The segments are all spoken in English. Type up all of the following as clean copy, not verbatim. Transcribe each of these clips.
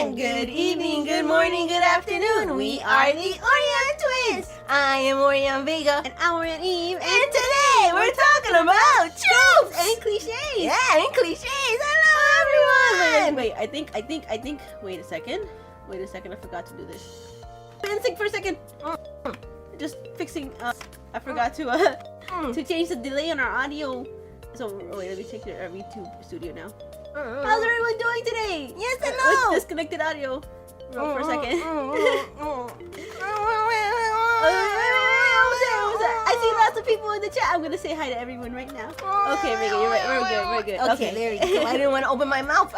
everyone! Good evening, good morning, good afternoon. We are the Orion Twins. I am Orion Vega. And I'm Orion Eve. And today we're talking about tropes and cliches. Yeah, and cliches. Hello, everyone. Wait, I think. Wait a second. I forgot to do this. Been sick for a second. Just fixing. I forgot to change the delay on our audio. So wait, let me check our VTube studio now. How's everyone doing today? Yes, hello. With disconnected audio. For a second. I see lots of people in the chat. I'm gonna say hi to everyone right now. Okay, Vega, you're right. We're good. Okay, there you go. I didn't want to open my mouth.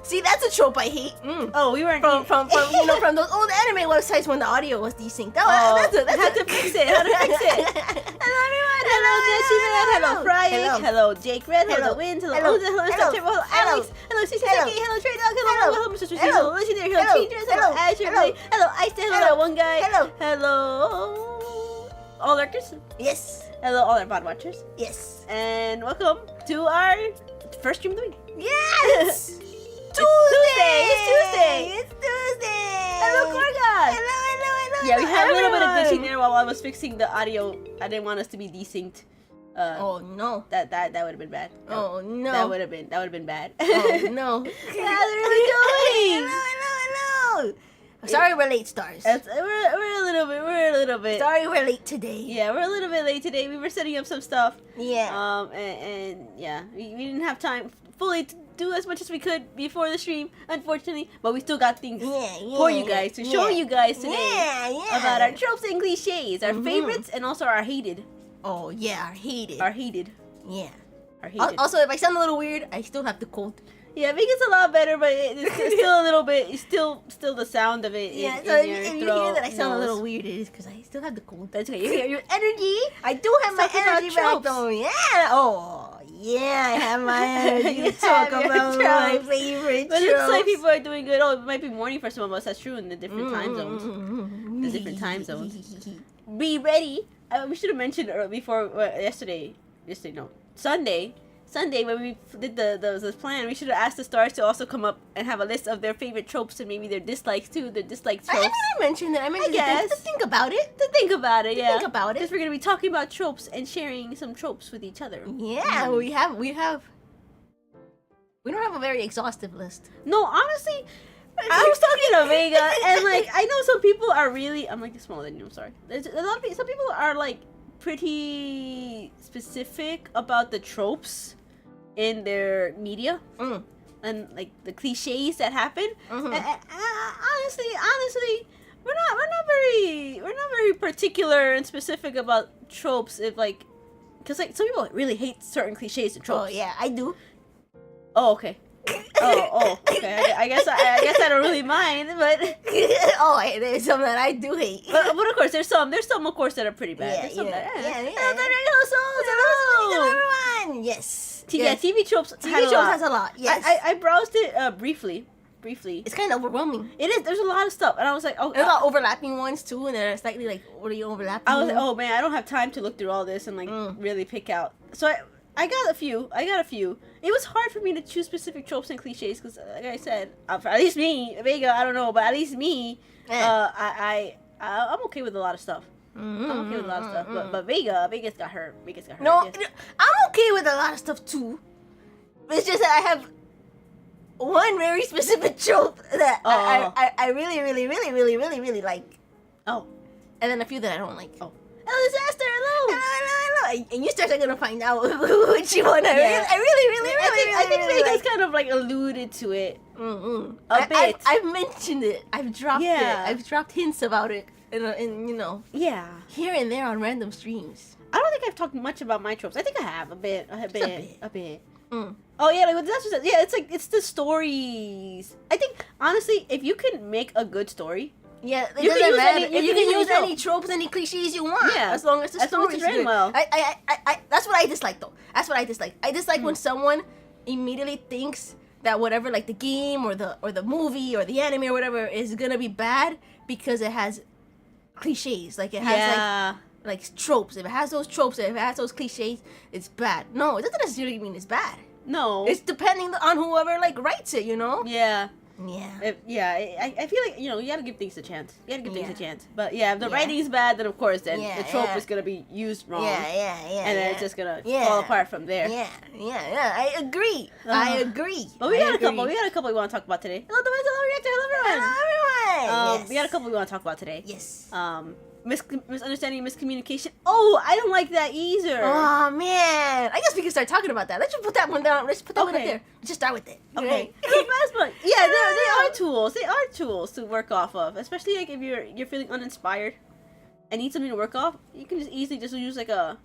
See, that's a trope I hate. Oh, we weren't from those old anime websites when the audio was desynced. How to fix it? Hello, everyone. Hello, Jesse Red. Hello, Friday. Hello, Jake Red. Hello, Wind. Hello, September. Hello, Alex. Hello, Shiseki. Hello, Trey Dog. Hello, Mr. Sushi. Hello, Legendary. Hello, Teachers. Hello, Asher. Hello, Ice. Hello, One Guy. Hello, all lurkers. Yes. Hello, all our pod watchers. Yes. And welcome to our first stream of the week. Yes. Tuesday. It's Tuesday. Hello, Gorgon. Hello. Yeah, we had a little bit of glitching there while I was fixing the audio. I didn't want us to be desynced. Oh no. That would have been bad. Oh no. That would have been bad. Oh no. How's everyone doing? Hello. Sorry we're late, stars. We're a little bit. Sorry we're late today. Yeah, we're a little bit late today. We were setting up some stuff. Yeah. And yeah, we didn't have time fully to do as much as we could before the stream, unfortunately. But we still got things for you guys to show you guys today about our tropes and cliches, our favorites, and also our hated. Oh yeah, our hated. Yeah. Our hated. Also, if I sound a little weird, I still have the cold. Yeah, Vega's a lot better, but it's still a little bit. It's still the sound of it. Yeah, in so your if you throat, hear that I sound a nose. little weird, it is because I still have the cold. That's okay. Your energy. I do have my Talk about energy back tropes. though. Yeah. Oh, yeah, I have my energy You to talk have your about my tropes. favorite But it looks like tropes. people are doing good. Oh, it might be morning for some of us. That's true in the different time zones. The different time zones. Be ready. We should have mentioned before Sunday when we did the plan. We should have asked the stars to also come up and have a list of their favorite tropes and maybe their dislikes too. Their disliked tropes. I mentioned it. I mentioned guess. to think about it. Think about it. Yeah. Think about it. Because we're gonna be talking about tropes and sharing some tropes with each other. Yeah, we have. We don't have a very exhaustive list. No, honestly, I was talking to Vega, and like I know some people are really. I'm like smaller than you. I'm sorry. There's a lot of people. Some people are like pretty specific about the tropes in their media and like the cliches that happen. And honestly, we're not very particular and specific about tropes. If like, because like some people really hate certain cliches and tropes. Oh yeah, I do. Oh, okay. Okay. I guess I don't really mind, but There's some that I do hate. but of course there's some of course that are pretty bad. There's some that, Hello, everyone. Yes. Yeah, TV tropes. has a lot. Yes. I browsed it briefly. It's kind of overwhelming. It is. There's a lot of stuff, and I was like, oh, There's a lot of overlapping ones too, and they're slightly like, what are you overlapping? I was like, oh man, I don't have time to look through all this and like really pick out. So I got a few. It was hard for me to choose specific tropes and cliches because, like I said, at least me, Vega, I don't know, but at least me, I'm okay with a lot of stuff. I'm okay with a lot of stuff, but Vega's got her. No, ideas. I'm okay with a lot of stuff too. It's just that I have one very specific trope that I really like. Oh, and then a few that I don't like. Oh, Disaster! Hello. And you start gonna find out which one I really I think Vega's like. kind of like alluded to it a bit. I've mentioned it. I've dropped it. Yeah. I've dropped hints about it. In Yeah. here and there on random streams. I don't think I've talked much about my tropes. I think I have a bit. Mm. Oh yeah, like that's just, yeah. It's like it's the stories. I think honestly, if you can make a good story, Yeah, it You can doesn't use matter. any- You can use any tropes, any cliches you want. Yeah, as long as the as long as story's it's written good. well. I that's what I dislike though. That's what I dislike. I dislike when someone immediately thinks that whatever, like the game or the movie or the anime or whatever, is gonna be bad because it has cliches. Like it has like tropes. If it has those tropes, if it has those cliches, it's bad. No, it doesn't necessarily mean it's bad. No. It's depending on whoever like writes it, you know? Yeah. I feel like, you gotta give things a chance. You gotta give things a chance. But yeah, if the writing's bad, then of course, then the trope is gonna be used wrong. And then it's just gonna fall apart from there. I agree. I agree. But we got a couple we want to talk about today. Hello, reactor. Hello, everyone. We got a couple we want to talk about today. Yes. Misunderstanding, miscommunication. Oh, I don't like that either. Oh man, I guess we can start talking about that. Let's just put that one down. Let's put that one up there. Let's just start with it. Okay. The first one. Yeah, they are tools. They are tools to work off of, especially like if you're feeling uninspired and need something to work off. You can just easily just use like a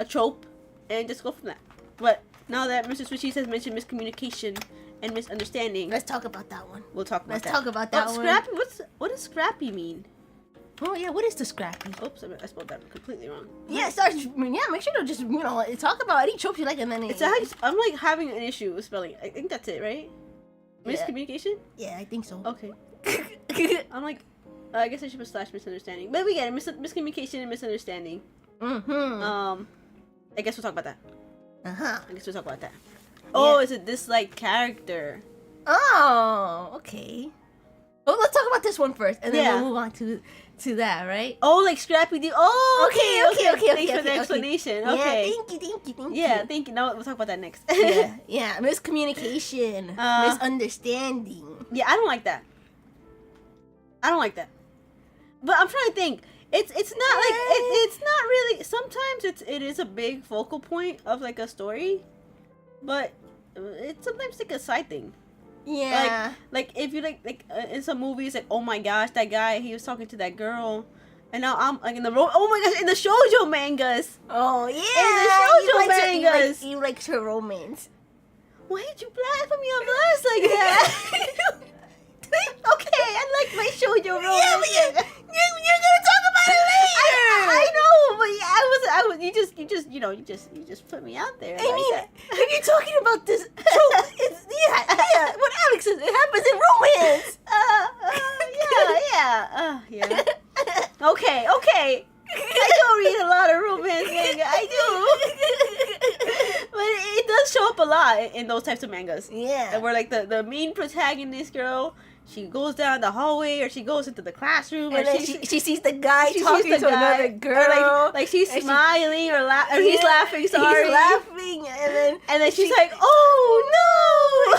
trope and just go from that. But now that Mr. Switchies has mentioned miscommunication and misunderstanding, let's talk about that one. We'll talk about that. Let's talk about that one. Scrappy. What does scrappy mean? Oh yeah, what is the scrappy? Oops, I spelled that completely wrong. Yeah, make sure to just talk about any tropes you like, and then I'm like having an issue with spelling. I think that's it, right? Miscommunication? Yeah, I think so. Okay. I'm like, I guess I should put / misunderstanding, but we get it. Miscommunication and misunderstanding. I guess we'll talk about that. I guess we'll talk about that. Oh, it's a disliked character. Oh, okay. Oh, let's talk about this one first, and then we'll move on to that, right? Oh, like Scrappy Doo. Oh, okay. Thanks for the explanation. Yeah, Okay. thank you. Yeah, thank you. Now we'll talk about that next. yeah. Miscommunication, misunderstanding. Yeah, I don't like that. But I'm trying to think. It's not like it's not really. Sometimes it is a big focal point of like a story, but it's sometimes like a side thing. Yeah. Like if you like in some movies, like, oh my gosh, that guy, he was talking to that girl, and now I'm like in the oh my gosh, in the shoujo mangas. Oh yeah. In the shoujo mangas. He likes her romance. Why did you blaspheme me on blast like that? Okay, I like my shoujo romance. Yeah, you're gonna talk about it later. I know, but yeah, I was. You just put me out there. I mean, if you're talking about this trope, it's what Alex says, it happens in romance. Yeah. Okay. I don't read a lot of romance manga. I do, but it does show up a lot in those types of mangas. Yeah, and where like the main protagonist girl, she goes down the hallway or she goes into the classroom and then she sees the guy talking to another girl, or like she's smiling or he's laughing. Sorry, he's laughing, and then she's like, oh no!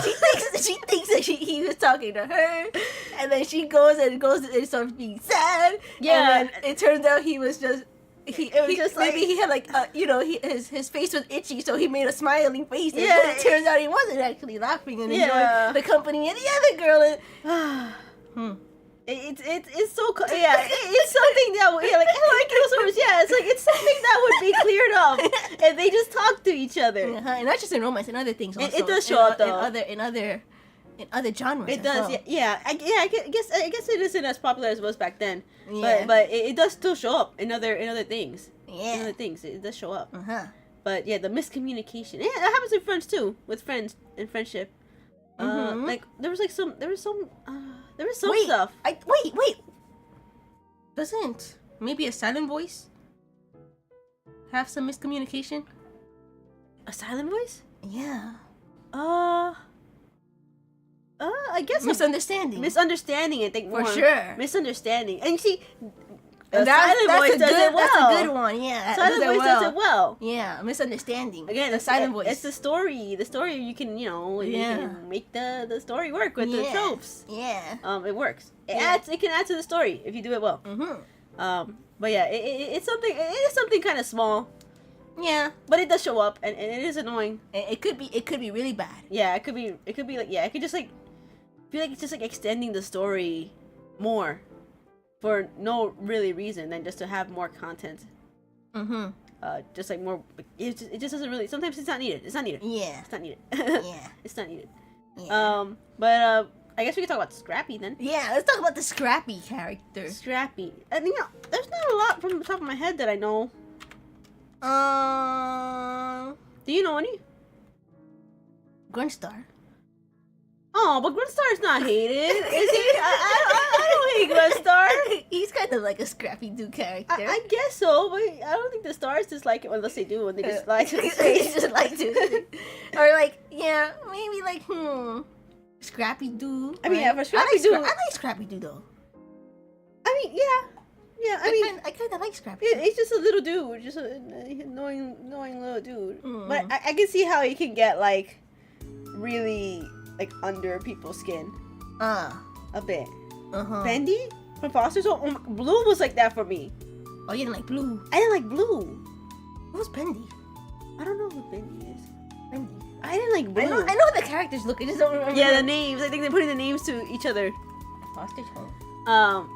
she thinks that he was talking to her, and then she goes and starts being sad. Yeah, and then it turns out he was just. He had like his face was itchy, so he made a smiling face. And it turns out he wasn't actually laughing and enjoying the company of the other girl. And, It's so it's something that like I like those. It's like it's something that would be cleared up if they just talk to each other. And not just in romance, in other things also. It does show up though. In other genres. It does, well. I guess it isn't as popular as it was back then. Yeah. But it does still show up in other things. Yeah. In other things, it does show up. But yeah, the miscommunication. Yeah, that happens with friends too. With friends and friendship. Like there was some stuff. Wait. Doesn't maybe a silent voice have some miscommunication? A silent voice? Yeah. I guess misunderstanding, I think, more. For sure. Misunderstanding. And see, silent voice does it well. That's a good one, yeah. Silent voice does it well. Yeah, misunderstanding. Again, the silent voice. It's the story. The story, you can, you can make the story work with the tropes. Yeah. It works. It can add to the story if you do it well. But yeah, it is something kind of small. Yeah, but it does show up, and it is annoying. It could be really bad. Yeah, it could be like, it could just like feel like it's just like extending the story more for no really reason than just to have more content. Just like more. It just doesn't really. Sometimes it's not needed. Yeah, it's not needed. Yeah, it's not needed. Yeah. But I guess we can talk about Scrappy then. Yeah, let's talk about the Scrappy character. Scrappy. I think there's not a lot from the top of my head that I know. Do you know any? Grunstar. Oh, but Grunstar is not hated, is he? I don't hate Grunstar. He's kind of like a Scrappy Doo character. I guess so, but I don't think the stars dislike it unless they do, and they just like to they just like to. Or like, yeah, maybe like, Scrappy Doo. I mean, yeah, for Scrappy Doo, I like Scrappy Doo though. I mean, yeah. I kind of like Scrappy. He's just a little dude, just an annoying little dude. Mm. But I can see how he can get like really like under people's skin. A bit. Bendy from Foster's Home. Blue was like that for me. Oh, you didn't like Blue? I didn't like Blue. Who's Bendy? I don't know who Bendy is. Bendy. I didn't like Blue. I know how the characters look. I just don't remember. Yeah, the names. I think they're putting the names to each other. Foster's Home.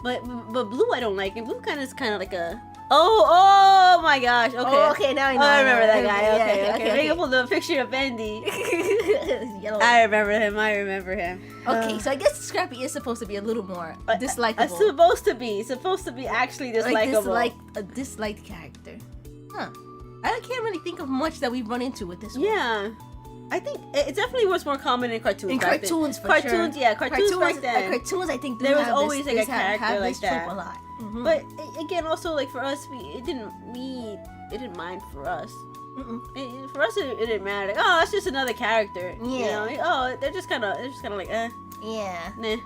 But Blue I don't like, and Blue kind of like a. Oh my gosh. Okay. Oh, okay. Now I know. Oh, I remember that guy. Yeah, Okay. Bring up the picture of Bendy. Yellow. I remember him. Okay, so I guess Scrappy is supposed to be a little more dislikable. Supposed to be actually dislikable. Like a disliked character. Huh. I can't really think of much that we've run into with this one. Yeah. I think it definitely was more common in cartoons. In cartoons, for sure. Yeah, cartoons back then. Cartoons, I think there was always like a character have like this that. trope a lot. Mm-hmm. But again, also like for us, it didn't mind for us. For us, it didn't matter. Like, oh, that's just another character. Yeah. You know? Like, oh, they're just kind of like, Yeah. nah.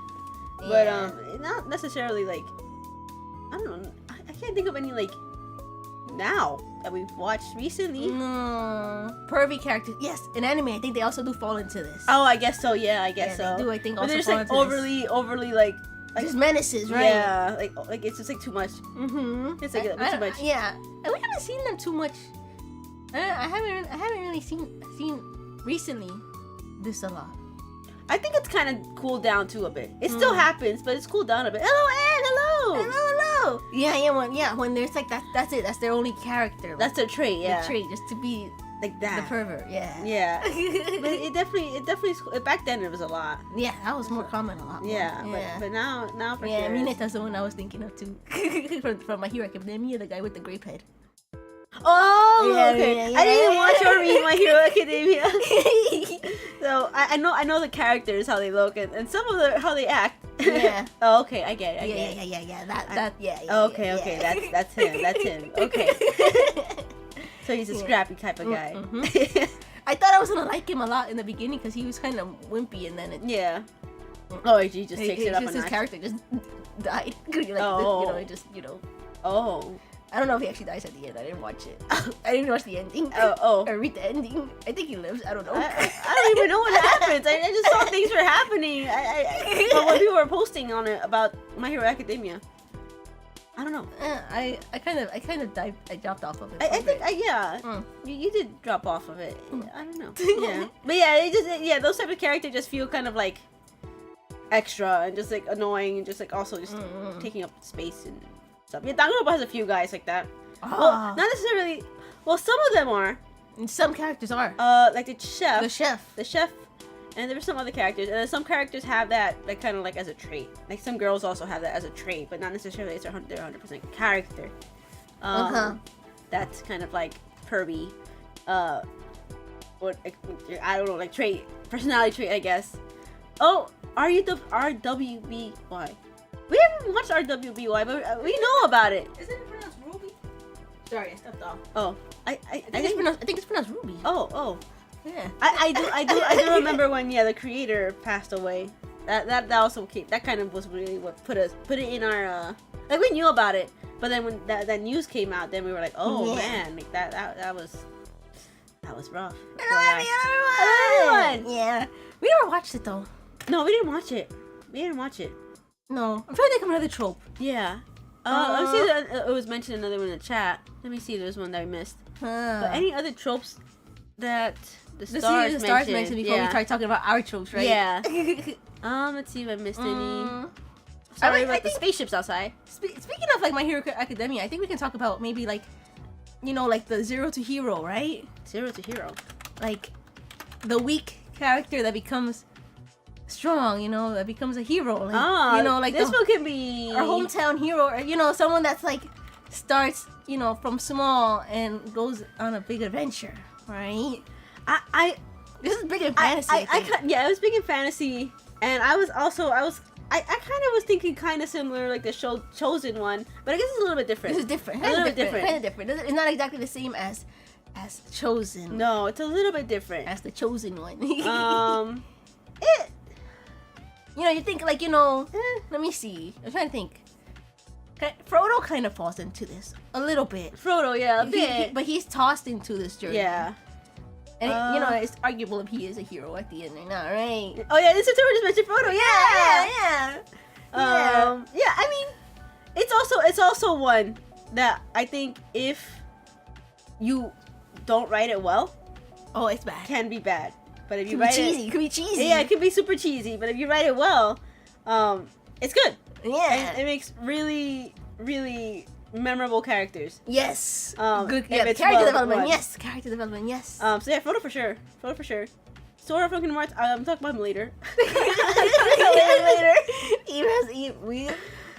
But not necessarily like, I don't know. I can't think of any like now that we've watched recently. No. Pervy characters. Yes, in anime, I think they also do fall into this. Oh, I guess so. Yeah, I guess so. They do, I think, but also they're just fall like into overly like just menaces, right? Yeah, like it's just like too much. Mm-hmm. It's like a bit too much. Yeah, and we haven't seen them too much. I haven't really seen recently this a lot. I think it's kind of cooled down too a bit. It still happens, but it's cooled down a bit. Hello, Anne. Hello. Hello. Yeah. When there's like that, that's it. That's their only character. Like, that's their trait. Yeah. the trait, just to be like that. The pervert. Yeah. Yeah. But it definitely back then it was a lot. Yeah, that was more common a lot more. Yeah. But now for yeah, sure. Mineta's the one I was thinking of too. from My Hero Academia, the guy with the grape head. Oh, yeah, okay. Yeah, I didn't even watch or read My Hero Academia. So I know the characters, how they look, and some of how they act. Yeah. Oh, okay. I get it. Yeah. Okay. That's him. Okay. So he's a scrappy type of guy. Mm-hmm. I thought I was gonna like him a lot in the beginning because he was kind of wimpy, and then yeah. Oh, he just takes it up a notch. His character just died. Oh. I don't know if he actually dies at the end. I didn't watch it. I didn't watch the ending. Or read the ending. I think he lives. I don't know. I don't even know what happens. I just saw things were happening. But when people were posting on it about My Hero Academia, I don't know. I kind of dropped off of it. I think you did drop off of it. I don't know. Yeah, but yeah, those type of characters just feel kind of like extra and just like annoying and just like also just taking up space and stuff. Yeah, Danganronpa has a few guys like that. Well, not necessarily. Well, some of them are. And some characters are. Like the chef. The chef. And there were some other characters, and then some characters have that, like, kind of like as a trait. Like some girls also have that as a trait, but not necessarily it's their 100% character. That's kind of like pervy. What I don't know, like trait, personality trait, I guess. Oh, RWBY. We haven't watched RWBY, but we know about it. Isn't it pronounced Ruby? Sorry, I stepped off. Oh, I think it's pronounced Ruby. Oh. Yeah. I do remember when the creator passed away. That also came. That kind of was really what put it in our like we knew about it, but then when that news came out, then we were like, oh man, like that was rough. Another one. Yeah. We never watched it though. No, we didn't watch it. No. I'm trying to think of another trope. Yeah. Let me see that it was mentioned another one in the chat. Let me see. There's one that I missed. But any other tropes that the stars mentioned before we start talking about our tropes, right? Yeah. Let's see if I missed any. Sorry about the spaceships outside. Speaking of like My Hero Academia, I think we can talk about maybe like, like the Zero to Hero, right? Zero to Hero. Like the weak character that becomes strong, that becomes a hero. Like, like this one can be our hometown hero, or someone that's like starts, from small and goes on a big adventure, right? This is big in fantasy. It was big in fantasy, and I kind of was thinking kind of similar, like the Chosen one, but I guess it's a little bit different. This is different. Kind of different. It's not exactly the same as Chosen. No, it's a little bit different. As the Chosen one. You know, you think like, you know, let me see. I'm trying to think. Frodo kind of falls into this a little bit. Frodo, yeah, a bit. But he's tossed into this journey. Yeah. And you know, it's arguable if he is a hero at the end or not, right? Oh yeah, this is what just mentioned Frodo. Yeah. Yeah. I mean, it's also one that I think if you don't write it well, it's bad. Can be bad. But if you Could write it could be cheesy. yeah, it can be super cheesy. But if you write it well, it's good. Yeah. And it makes really, really memorable characters. Yes. Good. Character development. Yes. Character development. Yes. So yeah, Frodo for sure. Sword of Broken Hearts. I'm talking about him later. Later.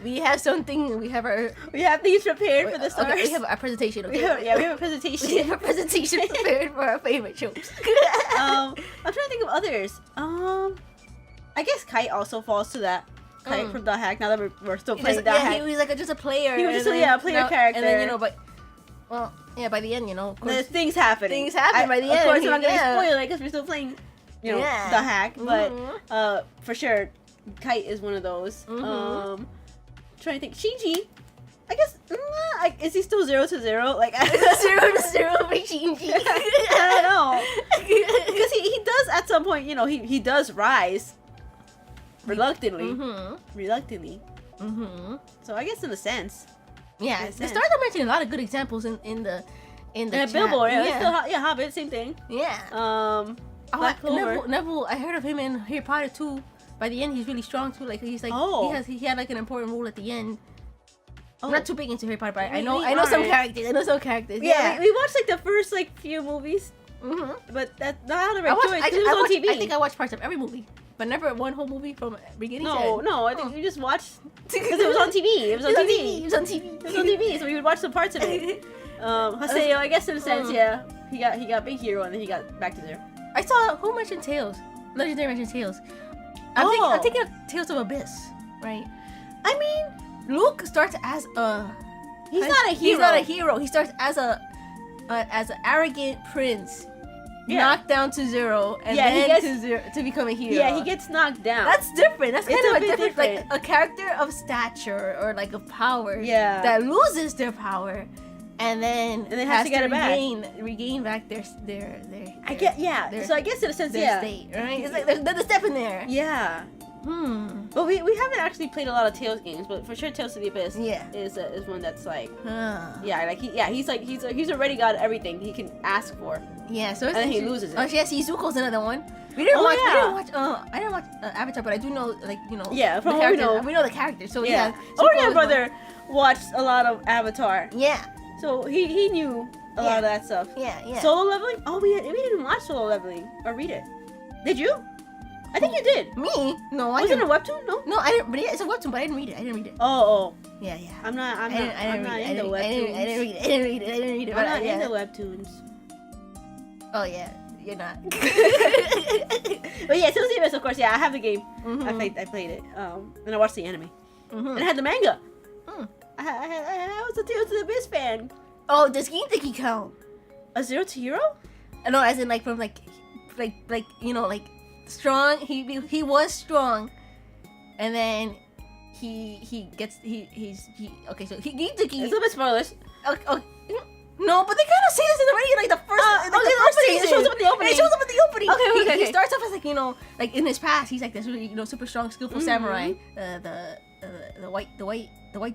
We have something. We have things prepared for the stars. Okay, we have a presentation. Okay. We have a presentation. We have a presentation prepared for our favorite tropes. I'm trying to think of others. I guess Kite also falls to that. Kite from The Hack. Now that we're still playing that Hack. He was like just a player. He was just a player character. And then, you know, by the end, you know, of course, there's things happening. Things happen by the end. Of course, I'm not gonna spoil it because we're still playing, you know, The Hack. But for sure, Kite is one of those. Trying to think, Shinji. I guess is he still 0 to 0? Like 0 to 0 for Shinji. I don't know, because he does at some point. You know, he does rise. Reluctantly. So I guess in a sense. Yeah, the stars are mentioning a lot of good examples in the chat. Billboard. Yeah, Hobbit, same thing. Yeah. Black Clover. Neville, I heard of him in Harry Potter too. By the end, he's really strong too. Like he's like he had like an important role at the end. I'm not too big into Harry Potter, but I know some characters. Yeah, we watched like the first few movies. But that's not how the right choice. It was on TV. I think I watched parts of every movie. But never one whole movie from beginning to end. No, I think we just watched because it was on TV. It was on TV, so we would watch some parts of it. Haseo, I guess in a sense, yeah, he got big hero and then he got back to 0. I saw who mentioned Tales. Legendary mentioned Tales. I'm thinking of Tales of Abyss, right? I mean, Luke starts as a. He's not a hero. He's not a hero. He starts as an arrogant prince. Knocked down to 0 and then to become a hero. Yeah, he gets knocked down. That's different. That's kind of a different, like a character of stature or like of power. Yeah. That loses their power, and then has to get it back. Regain back their I get so I guess in a sense their state, right? It's like there's a step in there. Yeah. But we haven't actually played a lot of Tales games, but for sure Tales of the Abyss is one that's like he's already got everything he can ask for. Yeah, so and he loses it. Oh yes, Izuko's another one. We didn't watch. I didn't watch Avatar, but I do know, like, you know. Yeah, from the what characters. We know the characters. So yeah. Orion brother watched a lot of Avatar. Yeah. So he knew a lot of that stuff. Yeah. Solo Leveling? Oh, we didn't watch Solo Leveling or read it. Did you? I think you did. Me? No, I didn't. Was it a webtoon? No, I didn't. But it's a webtoon, but I didn't read it. Oh. Yeah. I'm not into webtoons. I didn't read it. I'm not into webtoons. Oh yeah, you're not. But yeah, Tales of the Abyss, of course. Yeah, I have the game. I played it. And I watched the anime. And I had the manga. I was a Tales of the Abyss fan. Oh, does Gintoki count? A 0 to hero? No, as in like from like you know, like strong. He was strong, and then he's okay. So Gintoki. It's a little bit spoilers. Okay. No, but they kind of say this in the radio, like the first, the first season. It shows up in the opening. Okay. He starts off as like, you know, like in his past, he's like this really, you know, super strong, skillful samurai. The white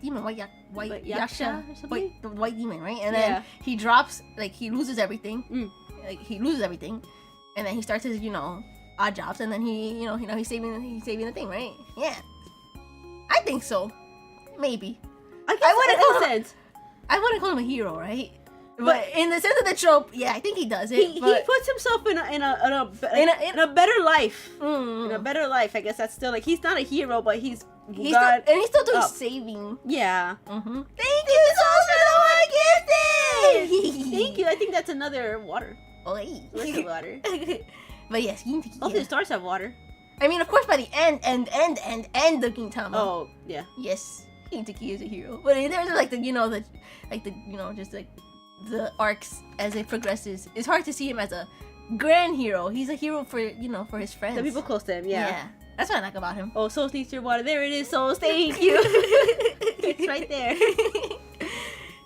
demon, white Yasha, the white demon, right? And then he drops, like he loses everything, and then he starts his, you know, odd jobs, and then he's saving the thing, right? Yeah, I think so, maybe. I wouldn't call him a hero, right? But in the sense of the trope, yeah, I think he does it. He puts himself in a better life. In a better life, I guess that's still like he's not a hero, but he's still doing saving. Yeah. Thank you so much for the gifted. Thank you. I think that's another water. Oi. Where's the water? But yes, all the stars have water. I mean, of course, by the end of Gintama. Oh yeah. Yes, Gintoki is a hero. But in terms of like just like the arcs as it progresses, it's hard to see him as a grand hero. He's a hero for his friends. The people close to him, yeah. That's what I like about him. Oh, Souls needs your water. There it is, Souls. Thank you. It's right there.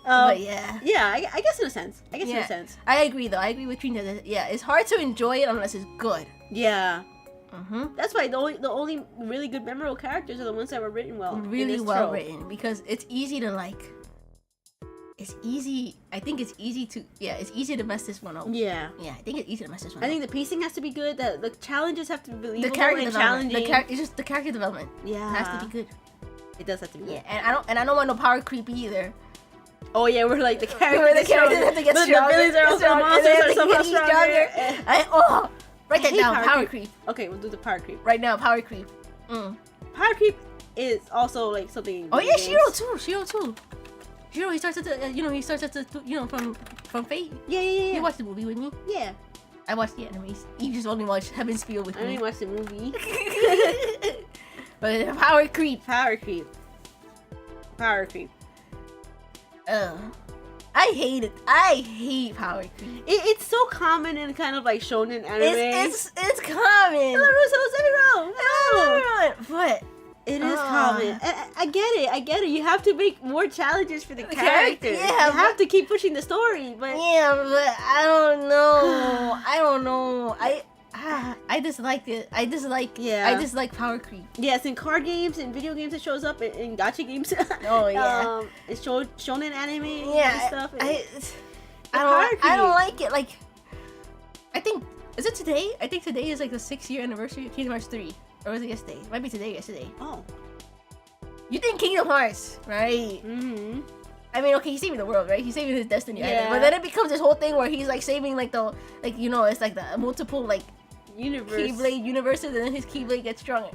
But yeah. Yeah, I guess in a sense. In a sense. I agree though. I agree with Trina that it's hard to enjoy it unless it's good. Yeah. Mm-hmm. That's why the only really good memorable characters are the ones that were written well. Really well written, because it's easy to like. It's easy. I think it's easy to. Yeah, it's easy to mess this one up. Yeah. Yeah, I think it's easy to mess this one I up. think the pacing has to be good. The challenges have to be believable The character and development. challenging. It's just the character development. Yeah. It has to be good. It does have to be good. Yeah, and I don't want no power creep either. Oh yeah, we're like the characters. Where the characters have to get stronger. The villains are also monsters are somehow stronger. Write that down. Power creep. Okay, we'll do the power creep. Right now, power creep. Power creep is also like something. Oh yeah, Shiro too. Shiro, he starts at the, from Fate. Yeah. You watched the movie with me. Yeah. I watched the animes. You just only watched Heaven's Feel with me. I only watched the movie. But power creep. Power creep. I hate it. I hate power creep. It's so common in kind of like shonen anime. It's common. But it is common. And I get it. You have to make more challenges for the characters. Yeah, you have to keep pushing the story. But I don't know. I disliked it. I dislike power creep. Yes, in card games and video games it shows up. In gacha games. Oh yeah. It's shonen anime and stuff. I don't like it. Like, I think, is it today? I think today is like the 6-year anniversary of Kingdom Hearts 3. Or was it yesterday? It might be today or yesterday. Oh. You think Kingdom Hearts, right? Mm-hmm. I mean, okay, he's saving the world, right? He's saving his destiny. Yeah. But then it becomes this whole thing where he's like saving it's like the multiple like Keyblade universes, and then his Keyblade gets stronger.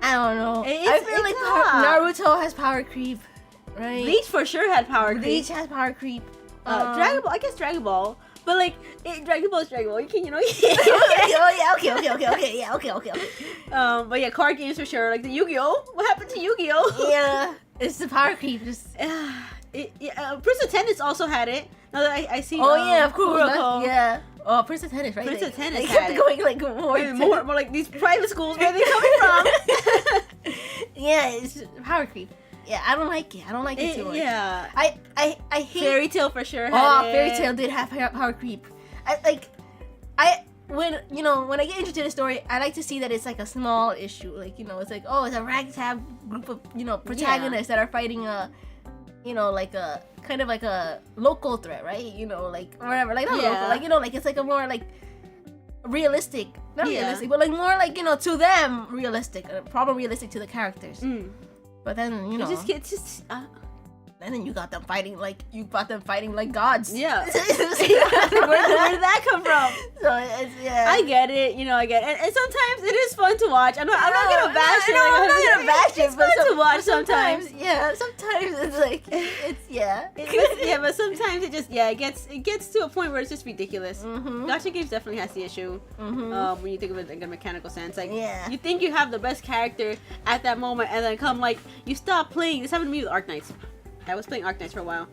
I don't know. I feel like Naruto has power creep, right? Bleach for sure had power creep. Bleach has power creep. Dragon Ball, I guess Dragon Ball. But like, Dragon Ball is Dragon Ball. You can, Okay. But yeah, card games for sure. Like the Yu-Gi-Oh! What happened to Yu-Gi-Oh? Yeah, it's the power creep. Just Prince of Tennis also had it. Now that I see. Oh yeah, of course. Kuroko. Yeah. Oh, Prince of Tennis, right? Prince of Tennis They had kept it. going like more like these private schools. Where are they coming from? Yeah, it's power creep. Yeah, I don't like it. I don't like it too much. Yeah. I hate Fairy Tail for sure. Had Fairy Tail did have power creep. When I get interested in a story, I like to see that it's like a small issue. Like, it's like, oh, it's a ragtag group of, protagonists that are fighting like a kind of like a local threat, right? Like whatever, like not local, like it's like a more like realistic, not realistic, but like more like to them realistic, probably realistic to the characters. But then it's just and then you got them fighting like gods. Yeah. Where did that come from? So it's I get it, I get it. And sometimes it is fun to watch. I'm not gonna bash it. I'm not gonna bash it. It's fun to watch sometimes. Yeah, sometimes it's like but sometimes it gets to a point where it's just ridiculous. Gacha games definitely has the issue. When you think of it in a mechanical sense, like you think you have the best character at that moment, and then come like you stop playing. This happened to me with Arknights. I was playing Arknights for a while.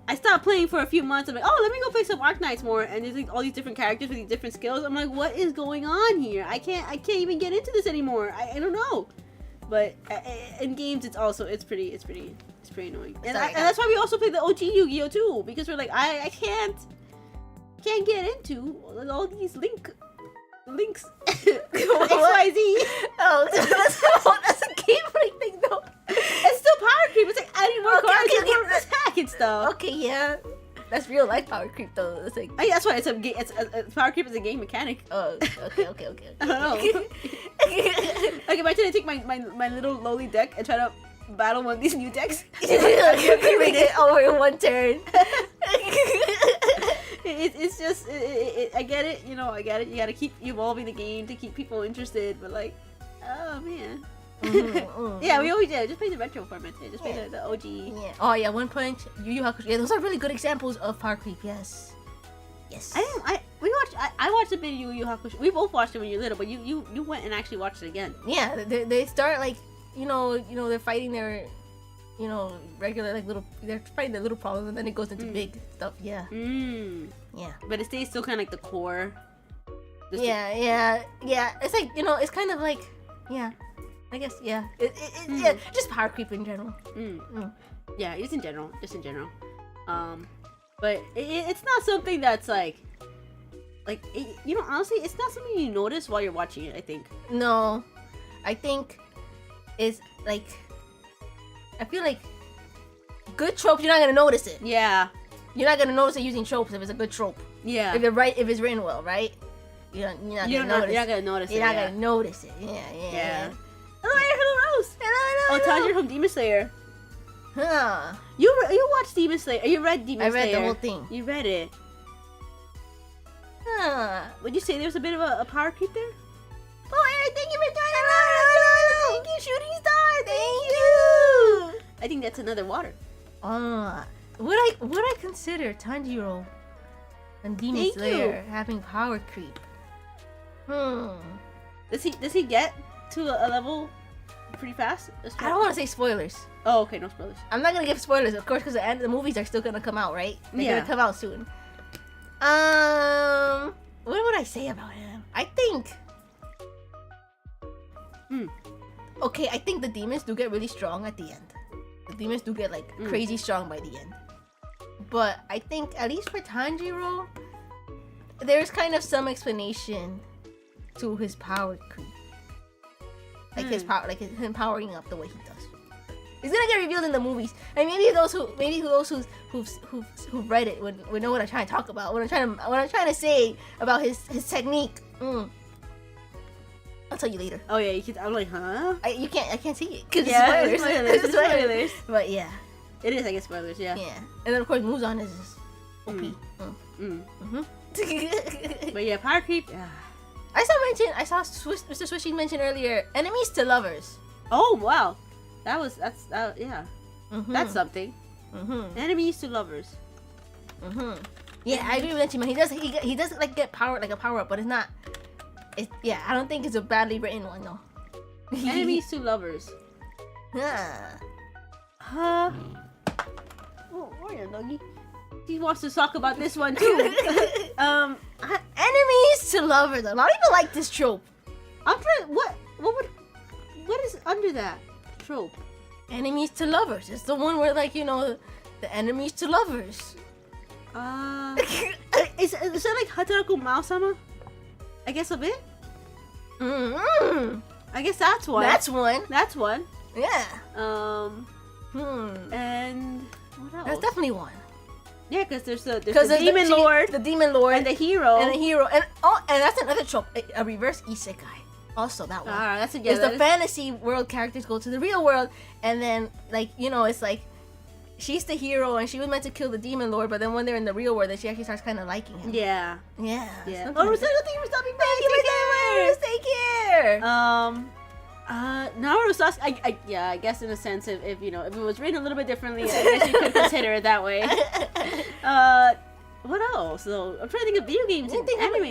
I stopped playing for a few months. I'm like, oh, let me go play some Arknights more. And there's like all these different characters with these different skills. I'm like, what is going on here? I can't even get into this anymore. I don't know. But in games, it's pretty annoying. And that's why we also play the OG Yu-Gi-Oh too, because we're like, I can't get into all these links. XYZ. Oh, that's a gameplay thing though. It's still power creep. It's like adding more cards and more attack and stuff. Okay, yeah. That's real life power creep though. It's like that's why it's power creep is a game mechanic. Oh, okay. I don't know. Like imagine I take my little lowly deck and try to battle one of these new decks. You read it over in one turn. It's just I get it. I get it. You gotta keep evolving the game to keep people interested. But like, oh man. Yeah, we always did. Just play the retro format. Just play the OG. Yeah. Oh yeah, One Punch, Yu Yu Hakusho. Yeah, those are really good examples of power creep. Yes. I watched a bit of Yu Yu Hakusho. We both watched it when you were little, but you went and actually watched it again. Yeah, they start like they're fighting their regular like they're fighting their little problems, and then it goes into big stuff. Yeah. Yeah. But it stays still kind of like the core. Yeah. It's like, you know, it's kind of like, yeah, I guess, yeah. Yeah, just power creep in general. Yeah, just in general. But it's not something that's like you know, honestly, it's not something you notice while you're watching it, I think. No, I think it's like, I feel like good tropes, you're not gonna notice it. Yeah. You're not gonna notice it using tropes if it's a good trope. Yeah. If it's written well, right? You're not gonna notice it. You're not gonna notice it. You're not gonna notice it. Yeah. Hello, Rose. Hello. Oh, Tanjiro from Demon Slayer. Huh. You watched Demon Slayer. You read Demon Slayer. I read the whole thing. You read it. Huh. Would you say there was a bit of a power creep there? Oh, Eric, thank you for joining us. Thank you, Shooting Star. Thank you. I think that's another water. Would I consider Tanjiro and Demon Slayer having power creep? Does he get to a level pretty fast? I don't want to say spoilers. Oh, okay, no spoilers. I'm not gonna give spoilers, of course, because the movies are still gonna come out, right? They're gonna come out soon. What would I say about him? I think. Okay, I think the demons do get really strong at the end. The demons do get like crazy strong by the end. But I think, at least for Tanjiro, there's kind of some explanation to his power creep. Like his power, like him powering up the way he does. It's gonna get revealed in the movies, and maybe those who've read it would know what I'm trying to talk about. What I'm trying to say about his technique. I'll tell you later. Oh yeah, I'm like, huh? I can't see it because it's spoilers. But yeah, it is. I guess spoilers. Yeah. Yeah, and then of course Muzan is OP. But yeah, power creep. Yeah. I saw Mr. Swishy mention earlier, enemies to lovers. Oh wow, yeah. That's something. Enemies to lovers. Yeah, I agree with you. He doesn't like get power like a power up, but it's not. Yeah, I don't think it's a badly written one though. Enemies to lovers. Oh, Orion doggy. He wants to talk about this one too. Enemies to lovers. A lot of people like this trope. I'm trying. What is under that trope? Enemies to lovers. It's the one where, like, you know, the enemies to lovers. Is that like Hataraku Mao-sama? I guess a bit. I guess that's one. That's one. Yeah. And what else? That's definitely one. Yeah, because there's the demon lord, the demon lord, and the hero, and that's another trope, a reverse isekai. Also, that one. That's a It's the fantasy world characters go to the real world, and then, like, you know, it's like she's the hero and she was meant to kill the demon lord, but then when they're in the real world, then she actually starts kind of liking him. Yeah. Oh, Rosario, thank you for stopping by. Take care. Naruto Sasuke, I guess in a sense, if you know, if it was written a little bit differently, I guess you could consider it that way. What else? So I'm trying to think of video games and anime.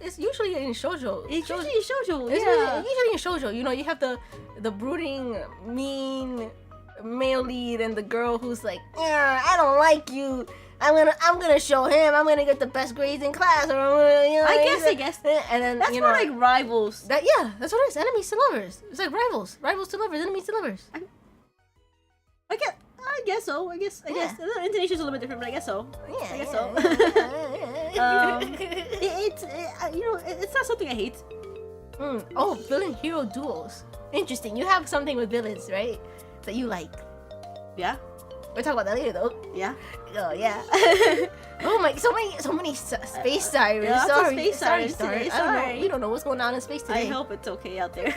It's usually in shoujo. It's usually in shoujo. Usually in shoujo. You know, you have the brooding, mean male lead and the girl who's like, I don't like you. I'm gonna show him. I'm gonna get the best grades in class, or you know. I guess. And then that's more like rivals. That's what it is. Enemies to lovers. It's like rivals to lovers. Enemies to lovers. I guess so. I guess. The intonation's a little bit different, but I guess so. Yeah. I guess so. It's not something I hate. Oh, villain hero duels. Interesting. You have something with villains, right? That you like. Yeah. We'll talk about that later, though. Yeah. Oh yeah. Oh my, so many space sirens. Yeah, Sorry. Today. Sorry. I don't know. We don't know what's going on in space today. I hope it's okay out there.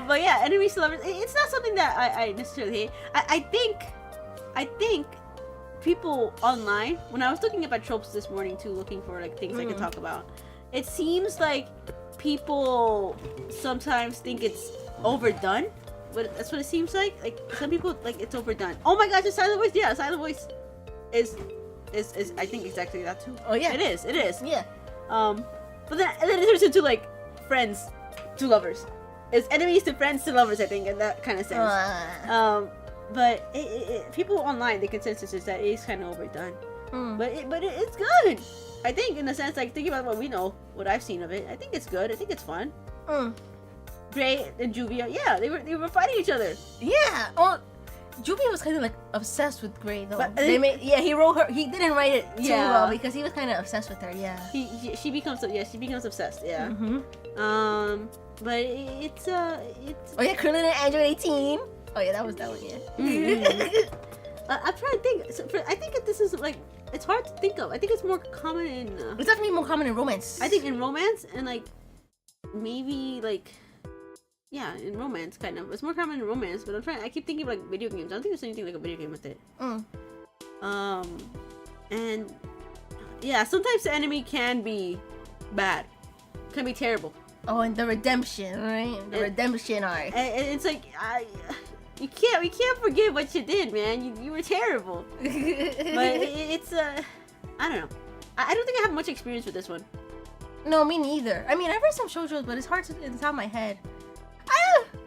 But yeah, enemies to lovers. It's not something that I necessarily hate. I think people online. When I was looking up at tropes this morning too, looking for like things I could talk about, it seems like people sometimes think it's overdone. But that's what it seems like. Like some people like it's overdone. Oh my gosh, the silent voice. Yeah, silent voice is I think exactly that too. Oh yeah, it is. Yeah. But then it turns into like friends to lovers. It's enemies to friends to lovers. I think in that kind of sense. But people online, the consensus is that it is kind of overdone. But it's good. I think in a sense, like thinking about what we know, what I've seen of it, I think it's good. I think it's fun. Gray and Juvia, yeah, they were fighting each other. Yeah. Oh, Juvia was kind of like obsessed with Gray though. But, he wrote her. He didn't write it too Yeah. well because he was kind of obsessed with her. Yeah. She becomes obsessed. Yeah. Mm-hmm. But it's Oh yeah, Krillin and Android 18. Oh yeah, that one. Yeah. Mm-hmm. I'm trying to think. I think that this is like it's hard to think of. I think it's more common in. It's definitely more common in romance. I think in romance and like maybe like. Yeah, in romance, kind of. It's more common in romance, but I keep thinking of, like, video games. I don't think there's anything like a video game with it. And, yeah, sometimes the enemy can be bad. Can be terrible. Oh, and the redemption, right? The redemption arc. And it's like, we can't forget what you did, man. You were terrible. But it's, I don't know. I don't think I have much experience with this one. No, me neither. I mean, I've read some shoujos, but it's hard to, it's out of my head.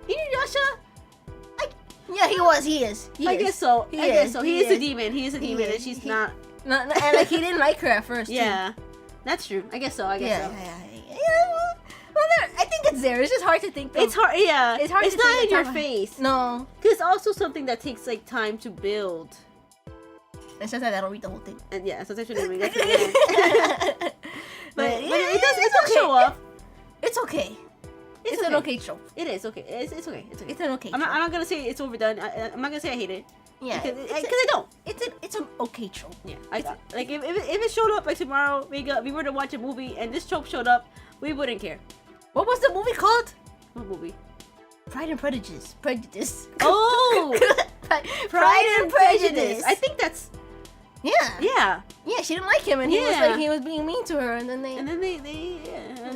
Inuyasha. Yeah, he is. I guess so. He is a demon. He is a demon, and she's not. No, and like he didn't like her at first. Yeah, too. That's true. I guess so. Yeah. Well, I think it's there. It's just hard to think. It's hard. Yeah, it's hard. It's not in your face. No, because it's also something that takes like time to build. It's just that I don't read the whole thing. And yeah, sometimes you don't read that. But it does show up. It's okay. It's an okay trope. It is okay. It's okay. It's okay. It's an okay. I'm not gonna say it's overdone. I'm not gonna say I hate it. Yeah, because I don't. It's an okay trope. Yeah, like if it showed up like tomorrow, we were to watch a movie and this trope showed up, we wouldn't care. What was the movie called? What movie? Pride and Prejudice. Prejudice. Oh, Pride and Prejudice. I think that's. Yeah. Yeah, she didn't like him, and he was being mean to her, and then they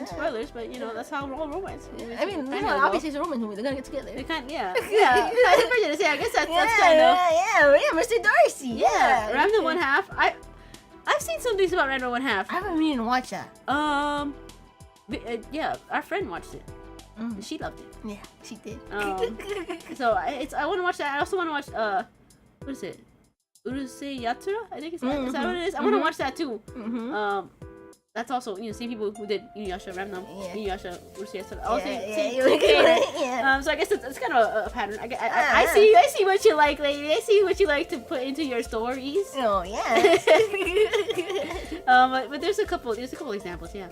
spoilers, but you know that's how all romance. I mean, obviously it's a romance movie. They're gonna get together. They can't. Yeah. Pride and Prejudice. Yeah, I guess that's kind of. Yeah, Mr. Darcy. Yeah. Random One Half. I've seen some things about Random One Half. I haven't even watched that. Yeah, our friend watched it. She loved it. Yeah, she did. So I want to watch that. I also want to watch what is it? Urusei Yatsura? I think is that what it is? I want to watch that too. That's also same people who did Inuyasha, Ramnam, Inuyasha, Urusei Yatsura. So I guess it's kind of a pattern. I see what you like, lady. I see what you like to put into your stories. Oh yeah. But there's a couple examples. Yeah.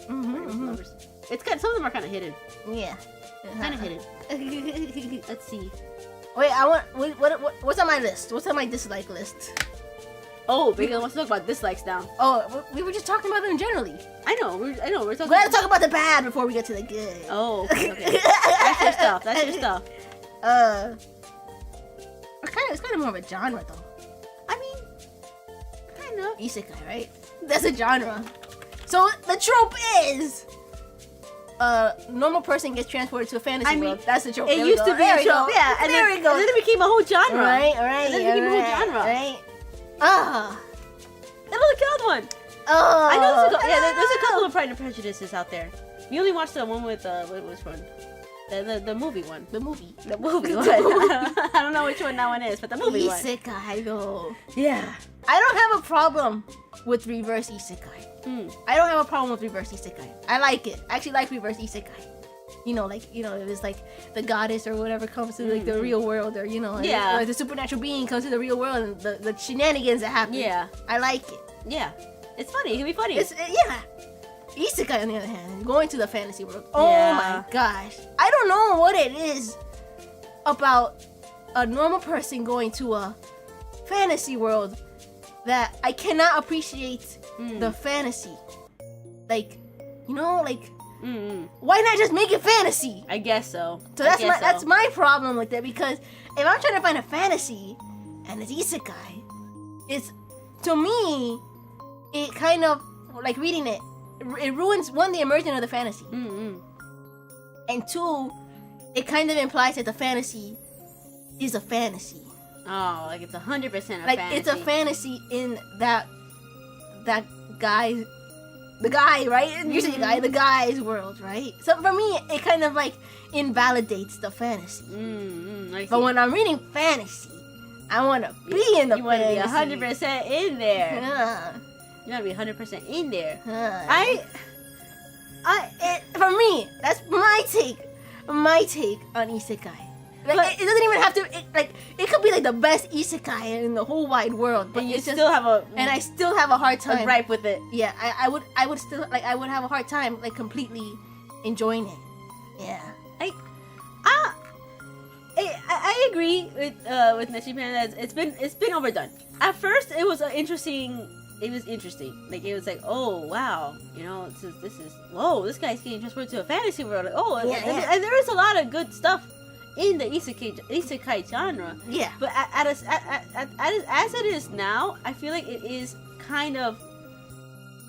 It's kind. Some of them are kind of hidden. Yeah. Kind of hidden. Let's see. Wait, what's on my list? What's on my dislike list? Oh, Vega wants to talk about dislikes now. Oh, we were just talking about them generally. I know. We're talking. We gotta talk about the bad before we get to the good. Oh, okay. That's your stuff. It's kind of more of a genre though. I mean, kind of. Isekai, right? That's a genre. So the trope is. Normal person gets transported to a fantasy world. That's the trope. It used to be a trope, yeah. And then it became a whole genre. Right. And then it became a whole genre. Right. Another good one. I know there's a couple of Pride and Prejudices out there. We only watched the one with what was one? The movie one. The movie one. I don't know which one that one is, but the movie one. Isekai though. Yeah. I don't have a problem with reverse isekai. I don't have a problem with reverse isekai. I like it. I actually like reverse isekai. If it's like the goddess or whatever comes to like the real world, or or the supernatural being comes to the real world and the shenanigans that happen. Yeah. I like it. Yeah. It's funny. It can be funny. Isekai on the other hand, going to the fantasy world. Oh my gosh. I don't know what it is about a normal person going to a fantasy world that I cannot appreciate the fantasy. Why not just make it fantasy? I guess so. So that's my problem with it, because if I'm trying to find a fantasy and it's isekai, it's, to me, it kind of, like reading it ruins, one, the immersion of the fantasy. And two, it kind of implies that the fantasy is a fantasy. Oh, like it's 100% a fantasy. Like it's a fantasy in that guy, the guy, right? Usually the guy's world, right? So for me, it kind of like invalidates the fantasy. But when I'm reading fantasy, I want to be in the fantasy. You want to be 100% in there. Yeah. You gotta be 100% in there. For me, that's my take on isekai. Like, it doesn't even have to. It could be like the best isekai in the whole wide world, but And you it's just, still have a and I still have a hard time. gripe with it. Yeah, I would still like. I would have a hard time like completely enjoying it. Yeah. I agree with Nishipan that it's been overdone. At first, it was interesting. It was interesting. Like, it was like, oh wow, you know, this is whoa, this guy's getting transported to a fantasy world. Like, oh, and there is a lot of good stuff in the isekai genre. Yeah. But as it is now, I feel like it is kind of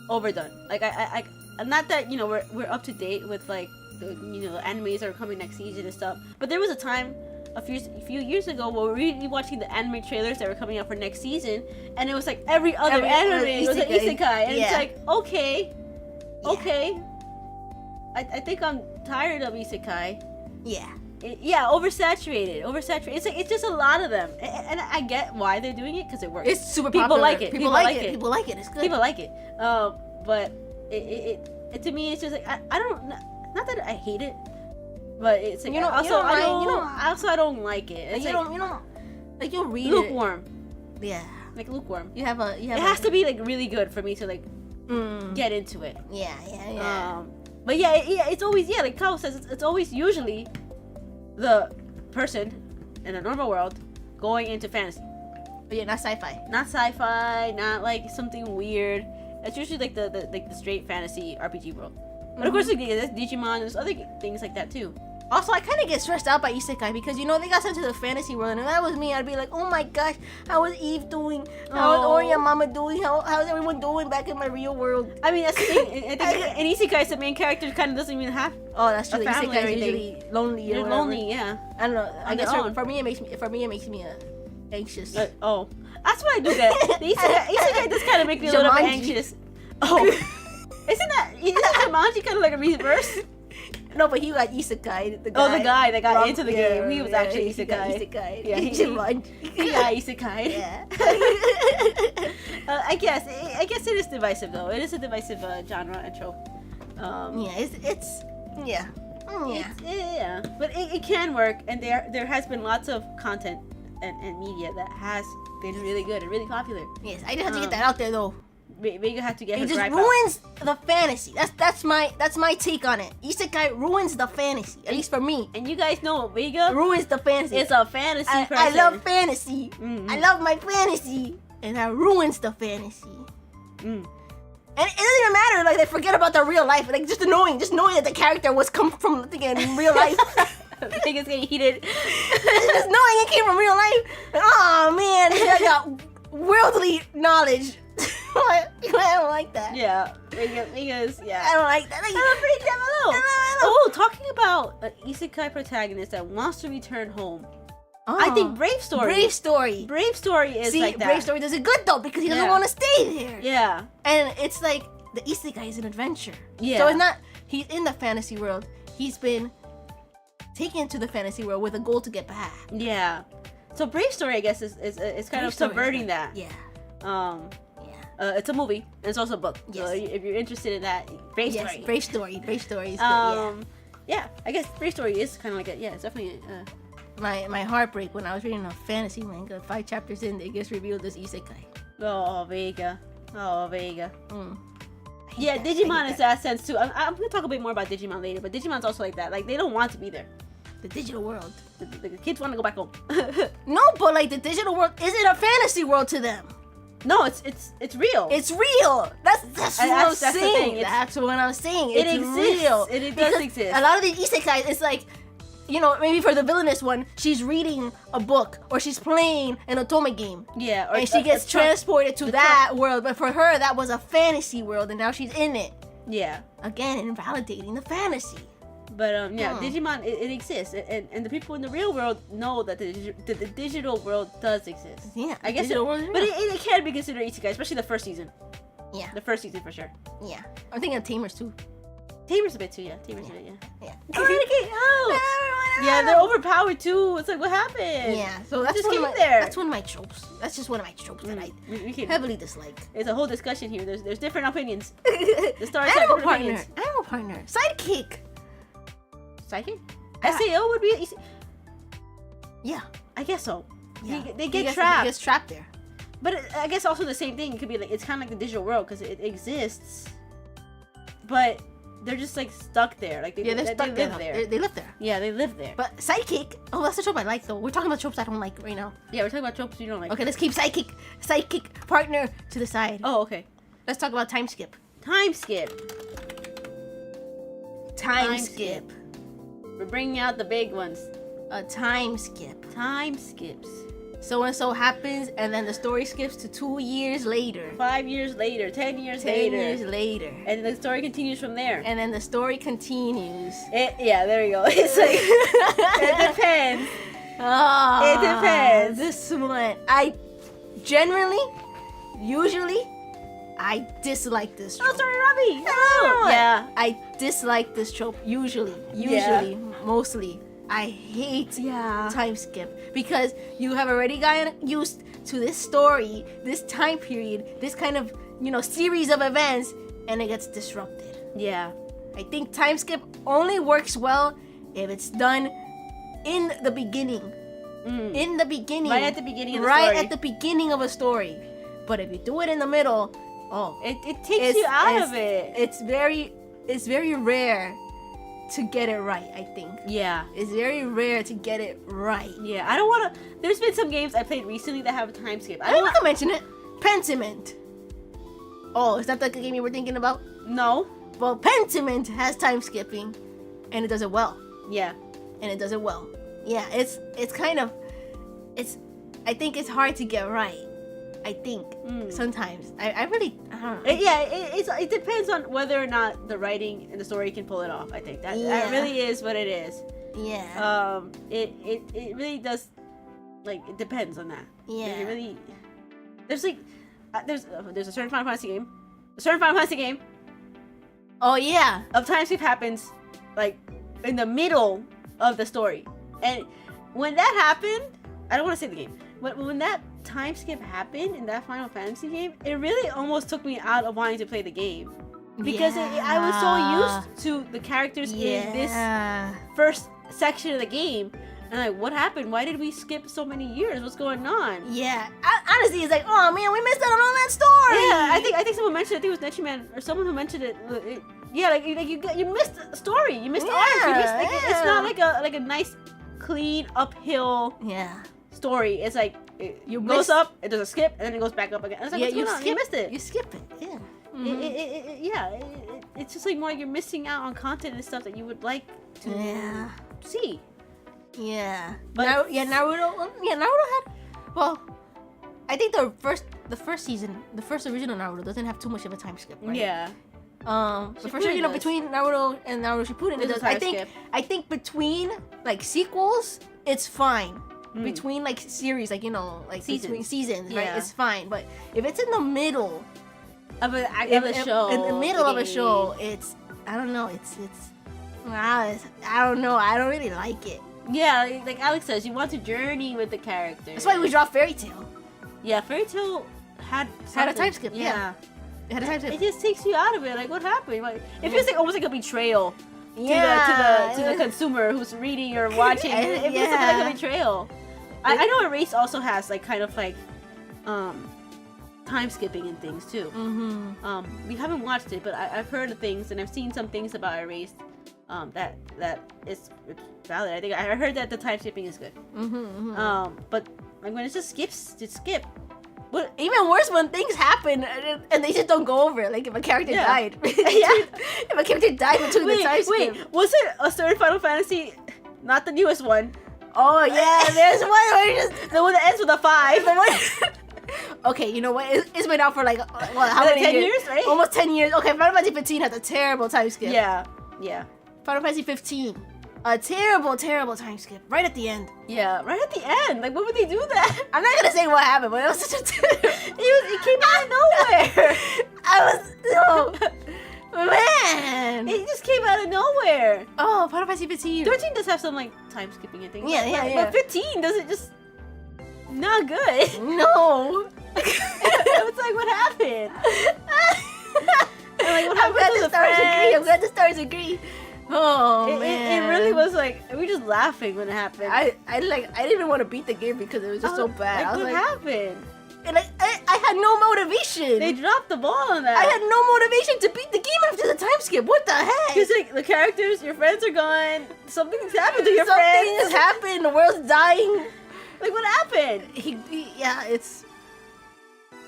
overdone. Like, I not that, you know, we're up to date with like the, you know, the animes that are coming next season and stuff. But there was a time a few years ago where we were really watching the anime trailers that were coming out for next season, and it was like every other anime was an isekai, and it's like, okay. I think I'm tired of isekai. Yeah. Oversaturated. It's like, it's just a lot of them, and I get why they're doing it, because it works. It's super People popular. like it. People like it. People like it. It's good. People like it. But it to me, it's just like, I don't, not that I hate it, but it's like, I don't like it. It's you like, don't like, you'll read lukewarm. it. Yeah. Like lukewarm. You have It has to be like really good for me to like get into it. Yeah. But yeah, it's always, like Kyle says, it's always usually the person in a normal world going into fantasy. But yeah, not sci-fi. Not sci-fi, not like something weird. It's usually like the straight fantasy RPG world. But of course, like, there's Digimon, there's other things like that too. Also, I kind of get stressed out by isekai because, you know, they got sent to the fantasy world, and if that was me, I'd be like, oh my gosh, how is Eve doing? How is Orion Mama doing? How's everyone doing back in my real world? I mean, that's the thing. I think in isekai, the main character kind of doesn't even have. Oh, that's true. A family Isekai or is anything. usually lonely. They're lonely, yeah. I don't know. I On guess their own. for me, it makes me anxious. That's why I do that. The isekai does kind of make me a little bit anxious. Oh, isn't that Jumanji kind of like a reverse? No, but he got isekai. The guy that got into the game, he was actually isekai. Yeah, he got isekai. Yeah. I guess it is divisive though. It is a divisive genre and trope. Yeah. But it can work, and there has been lots of content and media that has been really good and really popular. Yes, I just have to get that out there though. Vega had to get her It just gripe ruins the fantasy. That's my take on it. Isekai ruins the fantasy, at least for me. And you guys know Vega It ruins the fantasy. is a fantasy person. I love fantasy. Mhm. I love my fantasy, and that ruins the fantasy. And it doesn't even matter. Like, they forget about the real life. Like, just knowing that the character was come from in real life. Vega's getting heated. Just knowing it came from real life. Like, oh man, I got worldly knowledge. I don't like that. Yeah, Vega's I don't like that. Like, I'm pretty damn low. Oh, talking about an isekai protagonist that wants to return home. I think Brave Story. Brave Story is like that. Brave Story does it good though because he doesn't want to stay there. Yeah. And it's like the isekai is an adventure. Yeah. So it's not he's in the fantasy world. He's been taken to the fantasy world with a goal to get back. Yeah. So Brave Story, I guess, is kind of subverting that. Yeah. It's a movie. And it's also a book. Yes. So if you're interested in that, Brave Story. Brave Story. Brave Story is good. Yeah. I guess Brave Story is kind of like it's definitely. My heartbreak when I was reading a fantasy manga, 5 chapters in, it gets revealed as isekai. Oh, Vega. Yeah, that. Digimon is that sense too. I'm gonna talk a bit more about Digimon later, but Digimon's also like that. Like, they don't want to be there. The digital world. The kids want to go back home. No, but like the digital world isn't a fantasy world to them. No, it's real. It's real. That's what I'm saying. That's what I'm saying. It It's exists. real. It does exist. A lot of these isekais, it's like, you know, maybe for the villainous one, she's reading a book or she's playing an otome game. Yeah, or and she gets transported to that world. But for her, that was a fantasy world, and now she's in it. Yeah. Again, invalidating the fantasy. But Digimon, it exists, and the people in the real world know that the digital world does exist. Yeah, I guess. world is but real. it can be considered isekai, especially the first season. Yeah. The first season for sure. Yeah. I'm thinking of Tamers too. Tamer's a bit too, yeah. Tamer's a bit, Yeah. Karate Kid, oh! Yeah, they're overpowered too. It's like, what happened? Yeah, so that's just one of came my there. that's one of my tropes. That's just one of my tropes that I We can, heavily dislike. It's a whole discussion here. There's different opinions. The stars have Animal different partner. opinions. Animal partner. Sidekick. Sidekick? Ah. SAO would be. Yeah. I guess so. Yeah. They get He trapped. gets trapped there. But I guess also the same thing. It could be like it's kind of like the digital world because it exists, but they're just like stuck there. Like They're stuck they there. live there. They live there. Yeah, they live there. But sidekick. Oh, that's the trope I like though. We're talking about tropes I don't like right now. Yeah, we're talking about tropes you don't like. Okay, let's keep sidekick partner to the side. Oh, okay. Let's talk about time skip. Time skip. Time skip. We're bringing out the big ones. A time skip. Time skips. So and so happens, and then the story skips to 2 years later. 5 years later, 10 years 10 later. years later. And the story continues from there. And then the story continues. Yeah, there you go. It's like, it depends. Oh, It depends. This one, usually, I dislike this trope. Oh, sorry, Robbie. Hello. Yeah. I dislike this trope. Usually, mostly. I hate time skip because you have already gotten used to this story, this time period, this kind of, series of events, and it gets disrupted. Yeah. I think time skip only works well if it's done in the beginning. In the beginning. Right at the beginning of the right story. at the beginning of a story. But if you do it in the middle, it takes you out of it. It's very rare to get it right, I think. Yeah. It's very rare to get it right. Yeah. I don't want to. There's been some games I played recently that have a time skip. I don't want to mention it. Pentiment. Oh, is that the game you were thinking about? No. Well, Pentiment has time skipping, and it does it well. Yeah. And it does it well. Yeah, it's kind of, I think it's hard to get right. I think sometimes I don't know. It depends on whether or not the writing and the story can pull it off. I think that really is what it is. Yeah. It really does. Like, it depends on that. Yeah. It really. There's like, there's a certain Final Fantasy game. A certain Final Fantasy game. Oh yeah. Of time skip happens, like in the middle of the story, and when that happened, I don't want to say the game. When that time skip happened in that Final Fantasy game, it really almost took me out of wanting to play the game because I was so used to the characters in this first section of the game, and like, what happened? Why did we skip so many years? What's going on? Yeah. Honestly, it's like, oh man, we missed out on all that story. Yeah, I think someone mentioned it. I think it was Nechiman or someone who mentioned it. You missed a story. You missed arc. You missed, it's not like a nice, clean uphill story. It's like it goes up, it does a skip, and then it goes back up again. It's like, what's going on? You missed it. You skip it. Yeah. It's just like more like you're missing out on content and stuff that you would like to see. Yeah. But Naruto had. Well, I think the first season, the first original Naruto doesn't have too much of a time skip, right? Yeah. The first original between Naruto and Naruto Shippuden, it does. I think between like sequels, it's fine. Between like series, like between seasons, right? It's fine. But if it's in the middle of a show, in the middle of a show, I don't know. I don't know. I don't really like it. Yeah, like Alex says, you want to journey with the character. That's why we draw Fairy Tail. Yeah, Fairy Tail had a time skip. Yeah. It had a time skip. It just takes you out of it. Like, what happened? Like, it feels like almost like a betrayal to the consumer who's reading or watching. It feels like a betrayal. I know Erase also has like kind of like time skipping and things too. We haven't watched it, but I've heard of things and I've seen some things about Erase that it's valid. I think I heard that the time skipping is good. But like when it just skips, just skip. But even worse when things happen and they just don't go over it. Like if a character died. If a character died between the time skip. Wait, was it a certain Final Fantasy? Not the newest one. Oh yeah, there's one where the one that ends with a 5. Okay, you know what? It's been out for like how many 10 years, right? Almost 10 years. Okay, Final Fantasy 15 has a terrible time skip. Yeah. Final Fantasy 15, a terrible time skip right at the end. Yeah, right at the end. Like, what would they do that? I'm not gonna say what happened, but it was such a it came out of nowhere. Man! It just came out of nowhere. Oh, Final Fantasy 15. 13 does have some like time skipping and things. Yeah. But 15 doesn't just not good. No. It's like what happened? Like what I'm happened glad to the the stars agree. I'm friends? glad the stars agree. Oh man. It really was like we were just laughing when it happened. I didn't even want to beat the game because it was just so bad. Like, I was what like, happened? and I had no motivation. They dropped the ball on that. I had no motivation to beat the game after the time skip. What the heck? Because like the characters, your friends are gone. Something's happened to your Something friends. has happened. The world's dying. Like what happened? Yeah, it's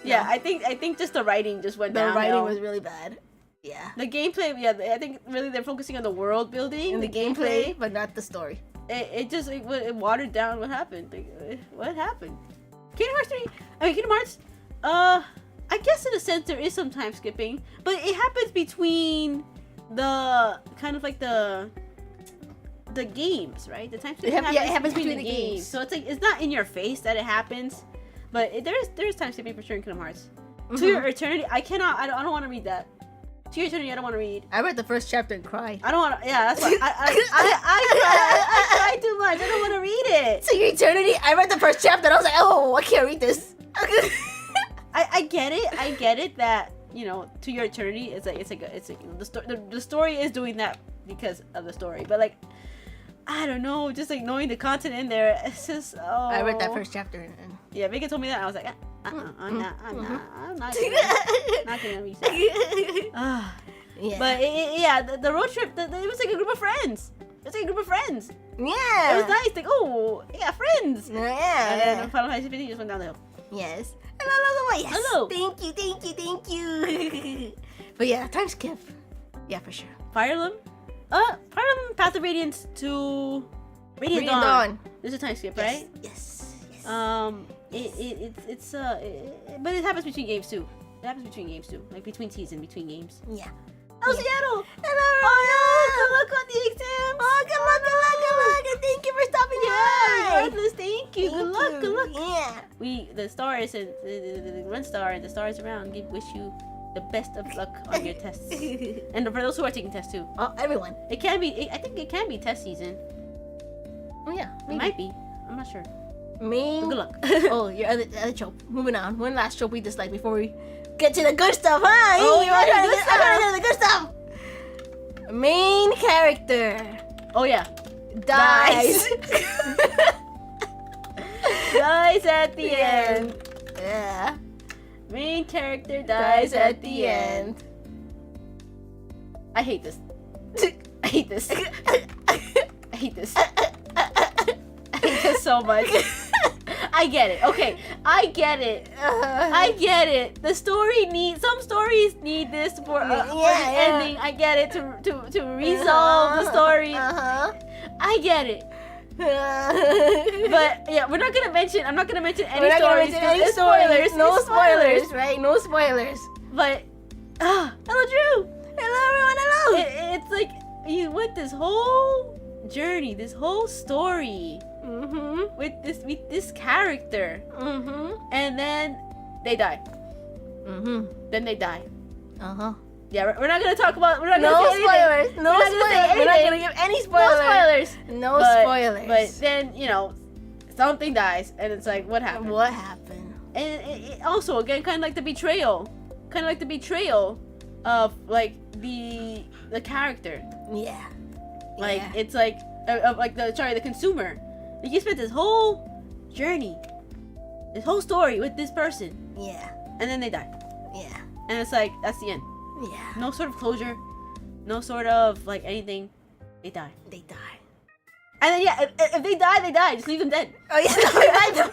Yeah, No. I think just the writing just went the down. writing was really bad. Yeah. The gameplay, yeah, I think really they're focusing on the world building, In the gameplay, but not the story. It just it watered down what happened. Like, what happened? Kingdom Hearts 3. I mean Kingdom Hearts. I guess in a sense there is some time skipping, but it happens between the kind of like the games, right? The time skipping it happens between the games. So it's like it's not in your face that it happens, but there is time skipping for sure in Kingdom Hearts. To Mm-hmm. Your Eternity, I don't want to read that. To Your Eternity, I don't want to read. I read the first chapter and cried. I don't want to. Yeah, that's why I cry too much. I don't want to read it. So your eternity, I read the first chapter and I was like, oh, I can't read this. I get it. I get it that To Your Eternity is like the story is doing that because of the story, but like I don't know, just like knowing the content in there, it's just I read that first chapter and Yeah, Vega told me that. And I was like, I'm not gonna read that. yeah. But the road trip, it was like a group of friends. It was like a group of friends. yeah. It was nice. Like, oh, yeah, friends. And Yeah. then Final Fantasy 15 just went down the hill. Yes. Hello. Yes. Hello. Thank you. But yeah, time skip. Yeah, for sure. Fire Emblem, Path of Radiance to Radiant Radiant Dawn. Dawn. There's a time skip, right? Yes. But it happens between games too. It happens between games too, like between games. Yeah. Oh, Yeah. Seattle! Hello. Oh, good luck on the exams! Oh, good luck. And thank you for stopping by. Regardless, thank you. Good luck. Yeah. The stars and the Run Star and the stars around wish you the best of luck on your tests. And for those who are taking tests too. Oh, everyone. I think it can be test season. Oh, yeah. It might be. I'm not sure. Main. But good luck. Oh, your other trope. Moving on. One last trope we dislike before we get to the good stuff, huh? Oh, You yeah, wanna the good I wanna get to the good stuff. Main character Oh yeah. dies. Dies at the end. Yeah. Main character Dies at the end. I hate this. I hate this. I hate this. I hate this so much. I get it. Okay, I get it. I get it. Some stories need this for the ending. I get it to resolve the story. I get it. But yeah, I'm not gonna mention any stories. There's spoilers. No There's spoilers, right? No spoilers. But hello, Drew. Hello, everyone. Hello. It's like you went this whole journey, this whole story with this character, and then they die. Then they die. Yeah, we're not gonna talk about. We're not No gonna say spoilers. anything. No We're not gonna say spoilers. We're not anything. gonna give any No spoilers. spoilers. No But- spoilers. But then something dies, and it's like, what happened? What happened? And it also again kind of like the betrayal of like the character. Yeah. Like Yeah. it's like the consumer. Like you spent this whole journey, this whole story with this person, Yeah. and then they die, Yeah. and it's like that's the end. Yeah. No sort of closure, no sort of like anything. They die, They die. and then if they die, they die. Just leave them dead. Oh yeah. Don't revive them.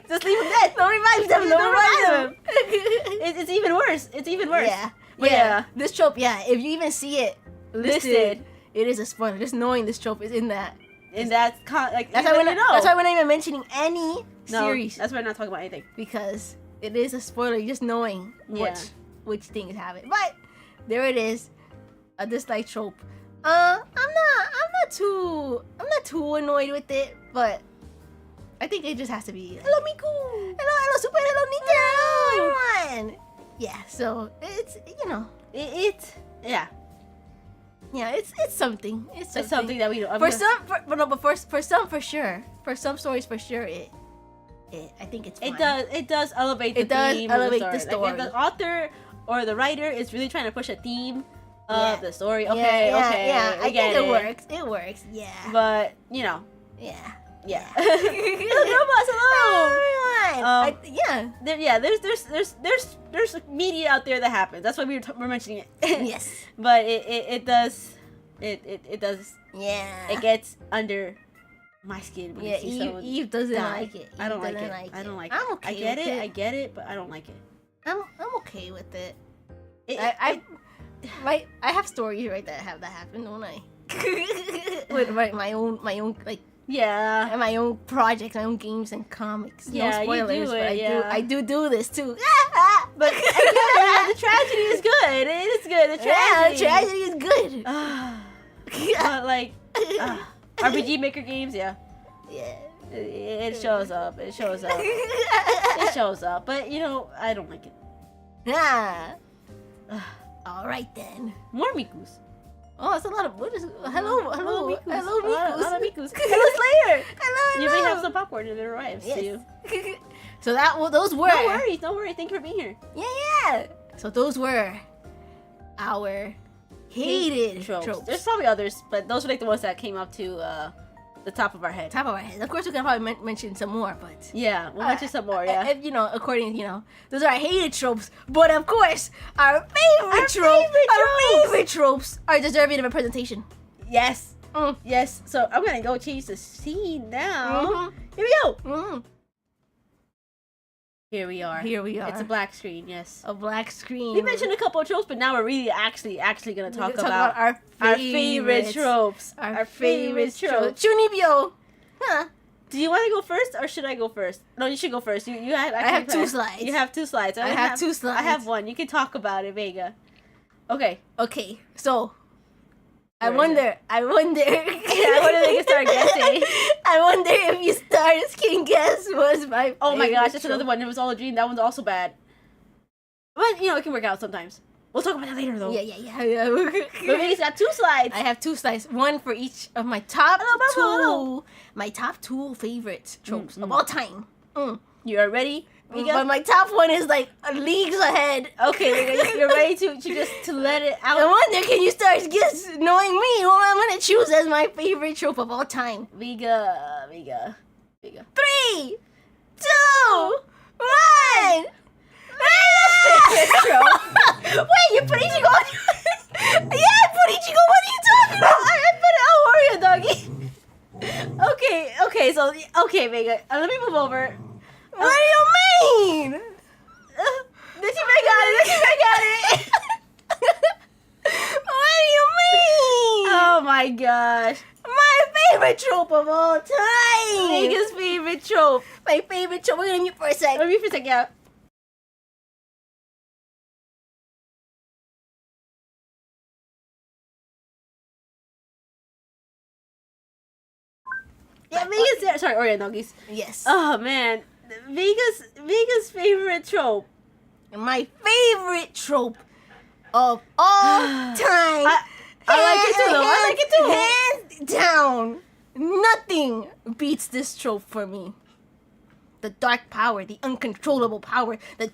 Just leave them dead. Don't revive them. Don't revive them. It's even worse. It's even worse. Yeah. But yeah. This trope, yeah. If you even see it Listed. it is a spoiler. Just knowing this trope is in that. And that's like That's why we're not. know. That's why we're not even mentioning any No, series that's why we're not talking about anything. because it is a spoiler. Just knowing Yeah. which things have it. But there it is. A dislike trope. I'm not too annoyed with it, but I think it just has to be. Hello, Miku. Hello, Super. Hello, Nika. Hello, everyone. Yeah. So it's It Yeah. Yeah, it's something. It's something that we don't. For some for sure. For some stories for sure I think it's fine. It does elevate the theme. Elevate of the story. Like if the author or the writer is really trying to push a theme of the story. Yeah, okay, I think it works. It works. Yeah. But you know. Yeah. Yeah. Robots alone. There's media out there that happens. That's why we're mentioning it. Yes. But it does. It does. Yeah. It gets under my skin when I see someone Eve doesn't die. like it. I don't like it. I don't like it. I'm okay. I get it, but I don't like it. I'm okay with it. I have stories that have that happen, don't I? With my own like and my own projects, my own games and comics. Yeah, no spoilers, you do but it, I do this too. But the tragedy is good. It is good. The tragedy is good. But like RPG Maker games, yeah. It shows up. It shows up. But you know, I don't like it. Yeah. All right then. More Mikus. Oh, it's a lot of hello Mikus. Hello Mikus. Hello Slayer. Hello. You may have some popcorn if it arrives to you. So those were. Don't worry. Thank you for being here. Yeah. So those were our hated tropes. There's probably others, but those were like the ones that came up to the top of our head. Of course, we can probably mention some more, but yeah, we'll mention some more. Yeah, according those are our hated tropes. But of course, our favorite tropes are deserving of a presentation. Yes, yes. So I'm gonna go change the scene now. Mm-hmm. Here we go. Mm-hmm. Here we are. It's a black screen. Yes, a black screen. We mentioned a couple of tropes, but now we're really actually gonna talk about our favorite tropes. Our favorite tropes. Chunibyo. Huh? Do you want to go first, or should I go first? No, you should go first. I have 2 slides. You have 2 slides. I have 2 slides. I have 1. You can talk about it, Vega. Okay. So I wonder. I wonder if they can start guessing. I wonder if you stars can guess was my. Oh my gosh, that's another one. It was all a dream. That one's also bad. But it can work out sometimes. We'll talk about that later, though. Yeah. But Vega's got 2 slides. I have 2 slides. One for each of my top two favorite tropes of all time. You are ready? But my top one is like leagues ahead. Okay, you're ready to let it out. I wonder, can you start guess knowing me what I'm gonna choose as my favorite trope of all time? Vega. 3, 2, 1. Wait, you put Ichigo on? Yeah, I put Ichigo. What are you talking about? I put Orion, doggy. Okay, so Vega. Let me move over. What do you mean? Did you make it? What do you mean? Oh my gosh. My favorite trope of all time. Vega's favorite trope. My favorite trope. We're gonna mute for a sec. Yeah. Yeah, Vega's there. Sorry, Orion doggies. Yes. Oh man, Vega's favorite trope. My favorite trope of all time. I like it too, though. I like it too. Hands down, nothing beats this trope for me. The dark power, the uncontrollable power, the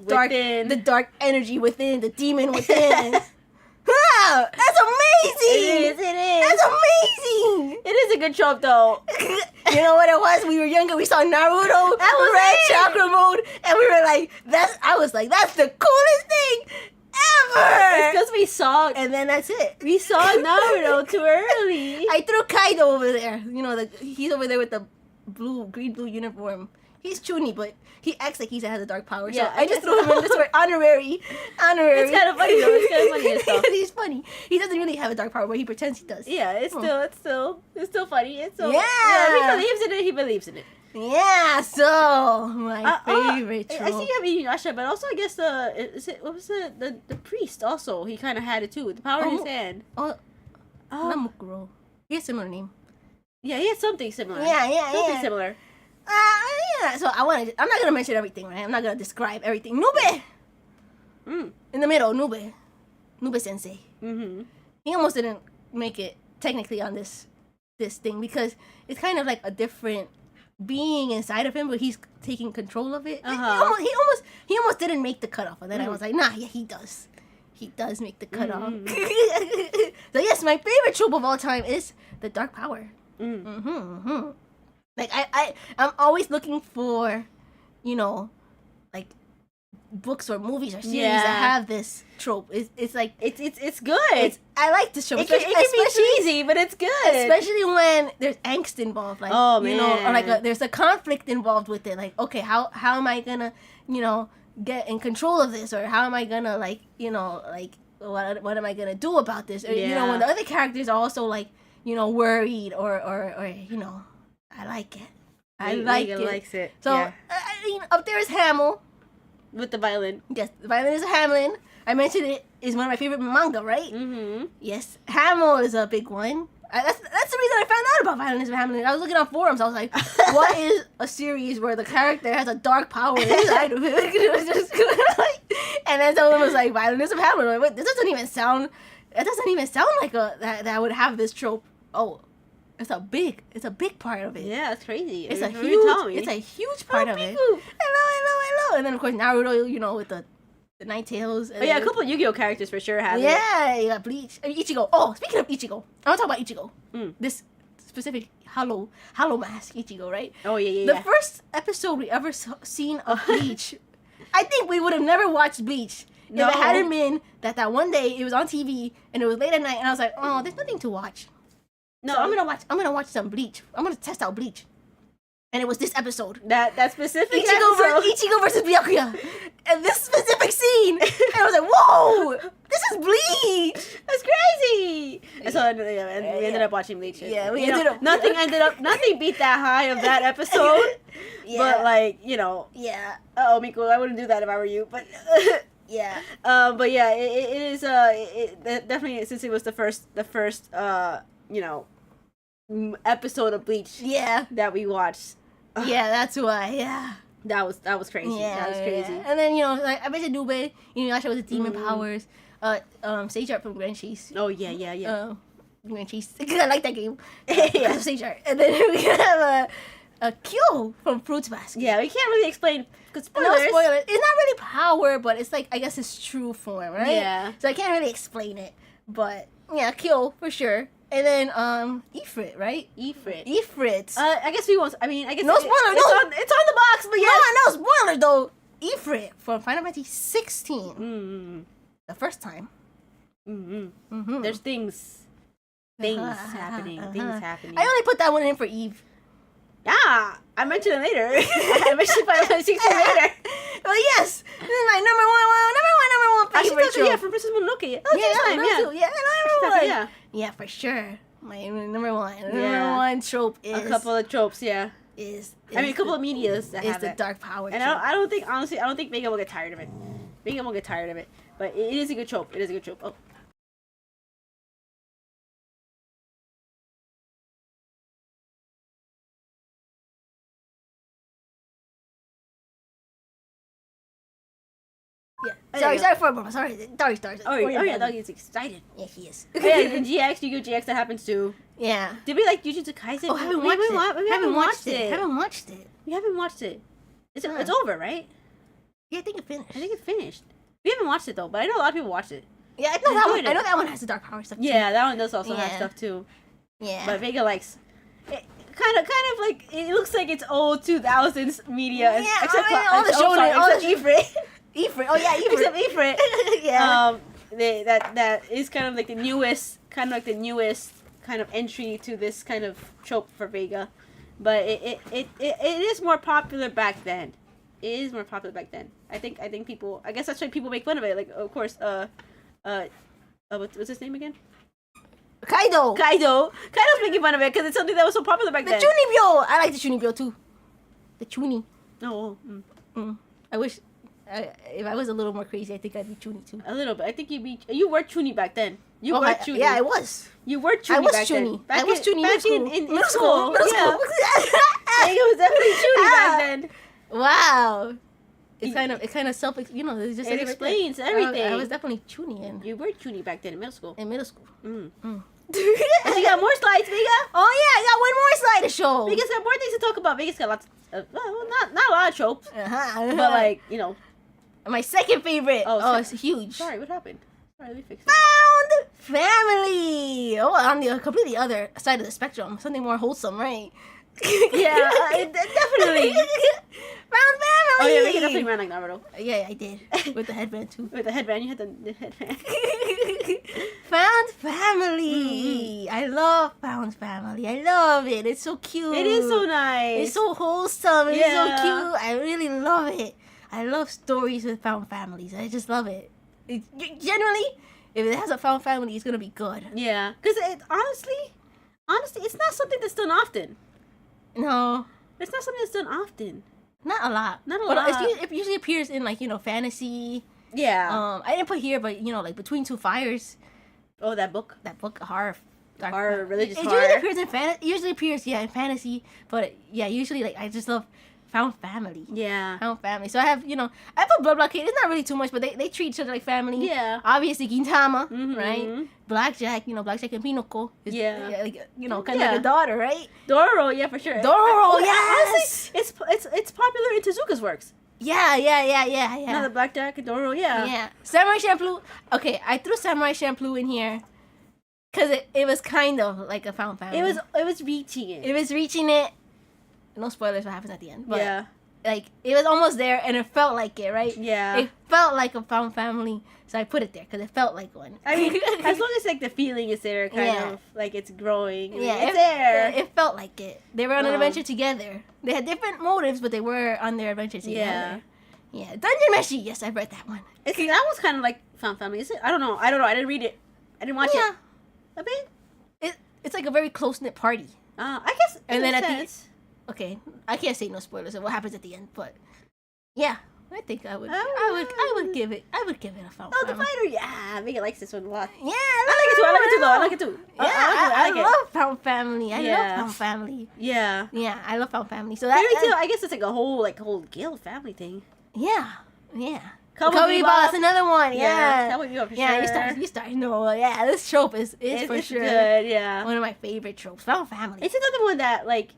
dark energy within, the demon within. Wow, that's amazing! It is. That's amazing! It is a good trope, though. You know what it was? We were younger. We saw Naruto. That was Red it. Chakra mode, and we were like, "That's." I was like, "That's the coolest thing ever!" It's because we saw, and then that's it. We saw Naruto too early. I threw Kaido over there. He's over there with the green blue uniform. He's Chuni, but he acts like he has a dark power. Yeah, so I just threw him in this way. Honorary. It's kind of funny though. It's kind of funny and stuff. He's funny. He doesn't really have a dark power, but he pretends he does. Yeah, it's still funny. It's still yeah. He believes in it. Yeah. So my favorite trope. I see you have Inuyasha, but also I guess the priest also, he kind of had it too with the power in his hand. Namukuro. He has a similar name. Yeah, he had something similar. Yeah. Similar. So I'm not gonna mention everything, right? I'm not gonna describe everything. Nube! In the middle, Nube sensei. Mm-hmm. He almost didn't make it technically on this thing because it's kind of like a different being inside of him, but he's taking control of it. He almost didn't make the cutoff, and then I was like, nah, yeah, he does. He does make the cutoff. So yes, my favorite trope of all time is the dark power. Like I'm always looking for, like books or movies or series that have this trope. It's like it's good. I like this trope. It can be cheesy, but it's good. Especially when there's angst involved, like or like there's a conflict involved with it. Like, okay, how am I gonna get in control of this, or how am I gonna what am I gonna do about this? Or when the other characters are also like worried or I like it. I like it. Likes it. So up there is Hamill. With the violin. Yes, the violin is Hamlin. I mentioned it is one of my favorite manga, right? Mm-hmm. Yes, Hamill is a big one. That's the reason I found out about Violin is Hamlin. I was looking on forums. I was like, what is a series where the character has a dark power inside of him? And then someone was like, Violin is Hamlin. I'm like, wait, this doesn't even sound like that would have this trope. Oh, it's a big part of it. Yeah, it's crazy. It's a huge part of it. Hello. And then of course Naruto, with the Ninetales. Oh yeah, a couple of Yu-Gi-Oh characters for sure have it. Yeah, you got Bleach. I mean, Ichigo. Oh, speaking of Ichigo, I want to talk about Ichigo. This specific hollow mask Ichigo, right? Oh yeah. The first episode we ever seen of Bleach, I think we would have never watched Bleach if it hadn't been that one day it was on TV and it was late at night and I was like, oh, there's nothing to watch. No, so I'm gonna watch some Bleach. I'm gonna test out Bleach. And it was this episode. That specific Ichigo versus Byakuya. And this specific scene. And I was like, whoa! This is Bleach! That's crazy! And so we ended up watching Bleach. Yeah, we ended up... Nothing beat that high of that episode. But Yeah. Uh-oh, Miku, I wouldn't do that if I were you. But... yeah. But yeah, it is, definitely, since it was the first episode of Bleach that we watched. Yeah, that's why. Yeah, that was crazy. Yeah, that was crazy. Yeah. And then like I mentioned Nube, Inuyasha with the demon powers. Sage Art from Grand Cheese. Oh yeah. Grand Cheese. I like that game. Yeah, Sage Art. And then we have a Kyo from Fruits Basket. Yeah, we can't really explain because spoilers. No spoilers. It's not really power, but it's like I guess it's true form, right? Yeah. So I can't really explain it, but yeah, Kyo for sure. And then Ifrit, right? Ifrit. I guess we won't. I mean, I guess no spoiler. It's on the box, but yeah. No spoiler though. Ifrit from Final Fantasy 16. The first time. There's things happening. Things happening. I only put that one in for Eve. Yeah, I mentioned it later. I mentioned Final Fantasy 16 later. Well, yes, this is my number one favorite trope. Yeah, from Princess Mononoke. Oh, yeah. Yeah, for sure. My number one trope is a couple of tropes. Yeah, a couple of medias that have the dark power. And trope. I don't think Vega will get tired of it. Vega won't get tired of it, but it is a good trope. It is a good trope. Oh. Yeah. Sorry. Doggy starts. Oh yeah, Doggy's excited. Yeah, he is. Yeah, the GX, Yu-Gi-Oh! GX that happens too. Yeah. Did we like Jujutsu Kaisen? Oh, haven't watched it. We haven't watched it. It's over, right? Yeah, I think it finished. We haven't watched it though, but I know a lot of people watched it. Yeah, I know that one. I know that one has the dark power stuff too. Yeah, that one does also have stuff too. Yeah. But Vega likes it. Kind of like it looks like it's old 2000s media. Yeah, except all the shonen, Ifrit. Ifrit. Oh yeah, Ifrit. Except Ifrit. Yeah. That is kind of like the newest kind of entry to this kind of trope for Vega, but it is more popular back then. I think people. I guess that's why people make fun of it. Like of course, what's his name again? Kaido's making fun of it because it's something that was so popular back then. The Chunibyo. I like the Chunibyo too. The Chuni. Oh. I wish. If I was a little more crazy, I think I'd be Chuni too. A little bit. I think you were Chuni back then. You were Chuni. Yeah, I was. You were Chuni back then. I was Chuni back in middle school. Yeah. I think it was definitely Chuni back then. Wow. it kind of self, you know, it just it explains everything. I was definitely tuning in. You were tuning back then in middle school. In middle school. And you got more slides, Vega. Oh yeah, I got one more slide to show. Vega's got more things to talk about. Vega's got lots. Well, not a lot of tropes, but like, you know. My second favorite. Oh, it's huge. Sorry, what happened? Sorry, let me fix it. Found family. Oh, on the completely other side of the spectrum, something more wholesome, right? Yeah, definitely. Found family. Oh yeah, Vega definitely ran like Naruto. Yeah, I did with the headband too. With the headband, you had the headband. Found family. I love found family. I love it. It's so cute. It is so nice. It's so wholesome. It's so cute. I really love it. I love stories with found families. I just love it. Generally, if it has a found family, it's gonna be good. Yeah, because honestly, it's not something that's done often. No, it's not something that's done often. Not a lot. Not a lot. It usually appears in like, you know, fantasy. Yeah. I didn't put here, but you know, like Between Two Fires. Oh, that book. Horror. Religious horror. It usually appears in in fantasy, but yeah, usually like I just love found family. Yeah. Found family. So I have, you know, I put Blood Blockade. It's not really too much, but they treat each other like family. Yeah. Obviously, Gintama, right? Blackjack, you know, Blackjack and Pinocchio. Like, you know, kind of like a daughter, right? Doro, yeah, for sure. Doro, yes. Honestly, it's popular in Tezuka's works. Yeah. Another Blackjack and Doro, yeah. Yeah. Samurai Champloo. Okay, I threw Samurai Champloo in here because it was kind of like a found family. It was reaching it. It was reaching it. No spoilers what happens at the end. But yeah. Like, it was almost there, and it felt like it, right? Yeah. It felt like a found family, so I put it there, because it felt like one. I mean, as long as, like, the feeling is there, kind of, like, it's growing. Yeah, it's there. It felt like it. They were on an adventure together. They had different motives, but they were on their adventure together. Yeah. Dungeon Meshi, yes, I read that one. That was kind of like found family, is it? I don't know. I didn't read it. I didn't watch it. A bit? It's like a very close-knit party. I guess and then sense. Okay, I can't say no spoilers of what happens at the end, but yeah, I think I would give it a found family. The fighter, yeah, Vega likes this one a lot. Yeah, I like it too. Yeah, I love found family. I love found family. Yeah, I love found family. So that I guess it's like a whole guild family thing. Yeah. Cowboy Bebop's another one. Cowboy Bebop for sure. Yeah, you start. No, yeah, this trope is for sure good. Yeah, one of my favorite tropes. Found family. It's another one that like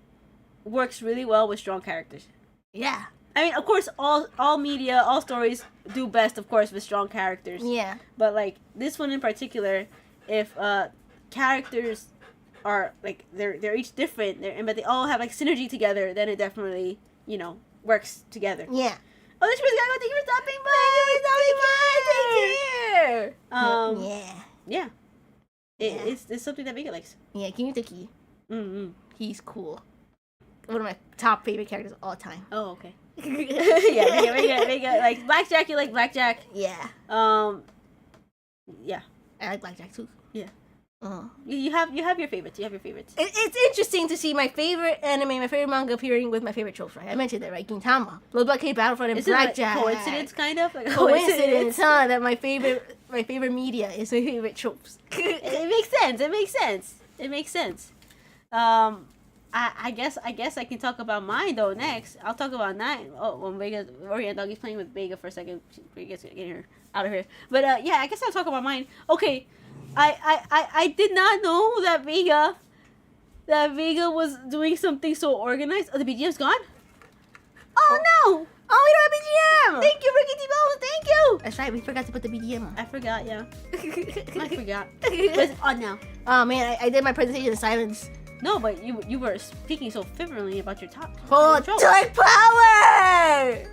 works really well with strong characters. Yeah. I mean, of course, all media, all stories do best, of course, with strong characters. Yeah. But like this one in particular, if characters are like they're each different, but they all have like synergy together, then it definitely works together. Yeah. Oh, this was guy. Thank you for stopping by. Take care. Yeah. It's something that Vega likes. Yeah, give me the key. Mm-hmm. He's cool. One of my top favorite characters of all time. Oh, okay. Yeah, Vega. Like Blackjack, you like Blackjack. Yeah. Yeah. I like Blackjack too. Yeah. You have your favorites. It's interesting to see my favorite anime, my favorite manga appearing with my favorite tropes, right? I mentioned that, right? Gintama, Blood Blockade, Battlefront, and Blackjack. Like coincidence, kind of? Like coincidence, huh? That my favorite media is my favorite tropes. It makes sense. I guess I can talk about mine though next. I'll talk about 9. Oh, when Orion Doggy's playing with Vega for a second. Vega's getting her out of here. But I guess I'll talk about mine. Okay. I did not know that Vega was doing something so organized. Oh, the BGM's gone? Oh no! Oh, we don't have BGM! Thank you, Ricky T-Bones, thank you! That's right, we forgot to put the BGM on. I forgot, yeah. I forgot. But it's on now. Oh man, I did my presentation in silence. No, but you were speaking so fervently about your top. Oh, dark power!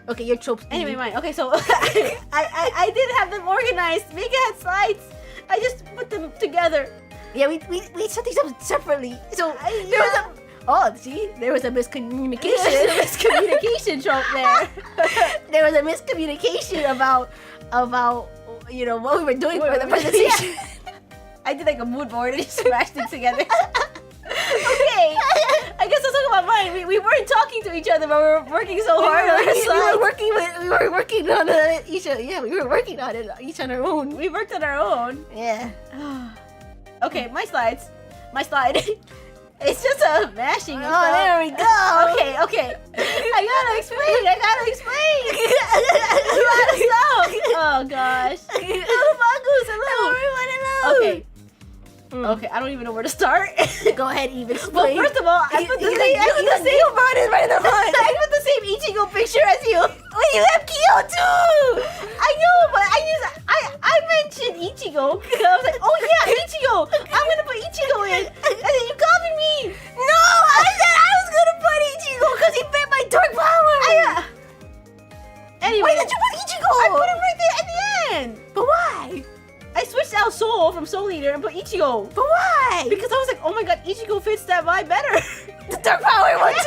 Okay, your tropes. Anyway, mine. Okay, so I did have them organized. Vega had slides. I just put them together. Yeah, we set these up separately. So there was a miscommunication. There's a miscommunication trope there. There was a miscommunication about what we were doing for the presentation. Yeah. I did like a mood board and just smashed it together. Okay, I guess I'll talk about mine. We weren't talking to each other, but we were working so hard on our slides. We were working on each other. Yeah, we were working on it each on our own. We worked on our own. Yeah. Okay, my slide. It's just a mashing. Oh, there we go. Okay. I gotta explain. A lot of stuff. Oh gosh. Hello, Mongoose. Hello. Okay. Okay, I don't even know where to start. Go ahead, Eve. Well, Explain. first of all, I put the same. You brought it right in the front. I put the same Ichigo picture as you. Wait, you have Kyo too. I know, but I mentioned Ichigo. I was like, oh yeah, Ichigo. I'm gonna put Ichigo in, and then you copied me. No, I said I was gonna put Ichigo because he fit my dark power. Anyway, Why did you put Ichigo? I put him right there at the end. But why? I switched out Soul from Soul Eater and put Ichigo. But why? Because I was like, oh my god, Ichigo fits that vibe better. The dark power one too.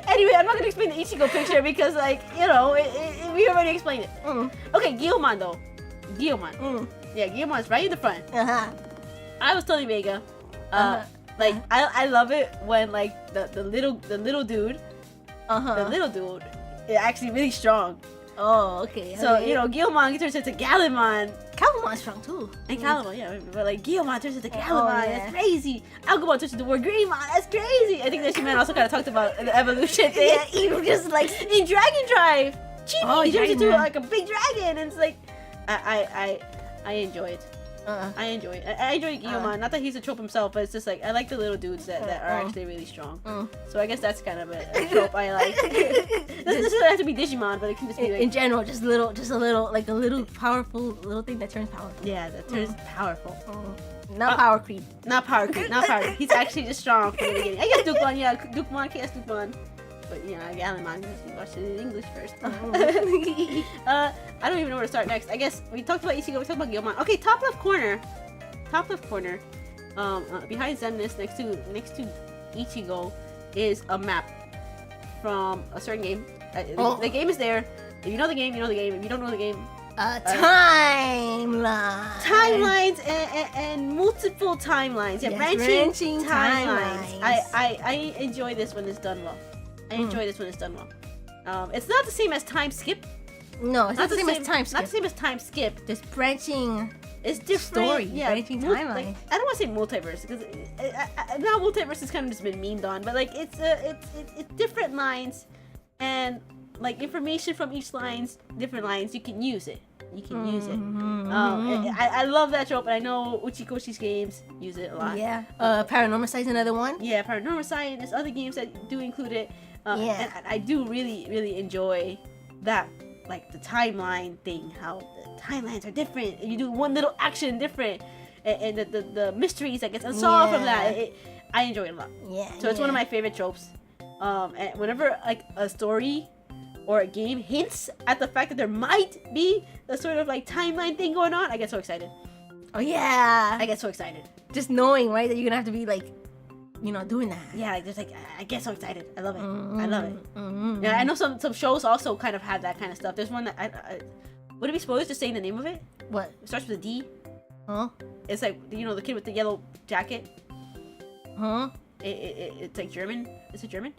Anyway, I'm not gonna explain the Ichigo picture because, like, you know, we already explained it. Okay, Guillemon though. Guillemon. Yeah, Guillemon's right in the front. I was telling Vega, like, I love it when like the little dude, the little dude is actually really strong. Oh, okay. So, you know, Guillemon turns into Gallimon. Calvimon's strong too. And Calamon, yeah. But like, Guillemon turns into Gallimon. Yeah. That's crazy. Algamon turns into Wargreymon. That's crazy. I think that man also kind of talked about the evolution thing. Yeah, even just like In Dragon Drive, Chibi he turns into like a big dragon. And it's like, I enjoy it. I enjoy it. I enjoy Guillemon. Not that he's a trope himself, but it's just like, I like the little dudes that are actually really strong. So I guess that's kind of a trope I like. It doesn't have to be Digimon, but it can just be like... in general, just a little powerful little thing that turns powerful. Yeah, that turns powerful. Not power creep. Not power creep. He's actually just strong from the beginning. I guess Dukemon, yeah. Dukemon, KS Dukemon. But, you know, Gallimon, you watch it in English first. I don't even know where to start next. I guess we talked about Ichigo, we talked about Guillemon. Okay, top left corner. Behind Zenith, next to Ichigo, is a map from a certain game. The game is there. If you know the game, you know the game. If you don't know the game, timelines and multiple timelines. Yeah, yes, branching timelines. I enjoy this when it's done well. It's not the same as time skip. No, it's not the same as time skip. Not the same as time skip. There's branching. It's different. Story, branching timelines. Like, I don't want to say multiverse because now multiverse has kind of just been memed on, but like it's different lines and like information from each different lines. You can use it. I love that trope, and I know Uchikoshi's games use it a lot. Yeah. Paranormal Sight's another one. Yeah, Paranormal Sight. There's other games that do include it. And I do really enjoy that, like the timeline thing. How the timelines are different. You do one little action different, and the mysteries that gets unsolved from that. I enjoy it a lot. Yeah. So it's one of my favorite tropes. And whenever like a story or a game hints at the fact that there might be a sort of like timeline thing going on, I get so excited. Oh yeah. I get so excited. Just knowing, right, that you're gonna have to be like, you know, doing that. Yeah, like, just like I get so excited. I love it. I love it. Yeah, I know some shows also kind of have that kind of stuff. There's one that would it be spoilers just saying the name of it? What? It starts with a D. Huh? It's like, you know, the kid with the yellow jacket. Huh? It's like German. Is it German?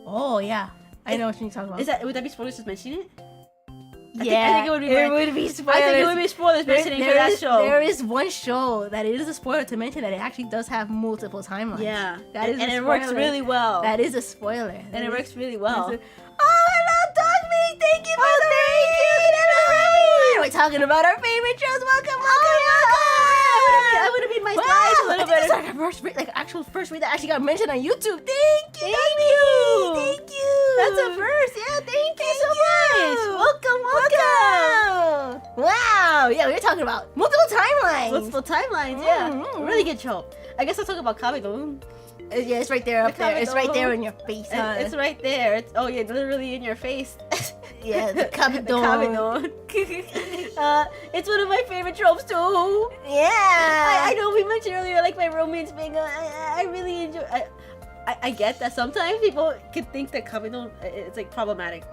Oh yeah. I know what you're talking about. Would that be spoilers just mentioning it? Yeah, I think it would be. It would be spoilers. I think it would be spoilers mentioning for that show. There is one show that it is a spoiler to mention that it actually does have multiple timelines. Yeah, that is, and it works really well. That is a spoiler, and it works really well. Oh, hello, Dogmeat! Thank you for the raid. We're talking about our favorite shows. Welcome. I would have made my slides a little bit. This is our first read, like actual first read that actually got mentioned on YouTube. Thank you. Thank you. That's a first. Yeah, thank you so much. Welcome. Wow. Yeah, we were talking about multiple timelines. Yeah. Really good show. I guess I'll talk about Kabedon. Yeah, it's right there up there. It's right there in your face. It's right there. It's literally in your face. Yeah, the Kabedon. It's one of my favorite tropes too. Yeah. I know we mentioned earlier, like my romance being. I really enjoy. I get that sometimes people could think that Kabedon it's like problematic.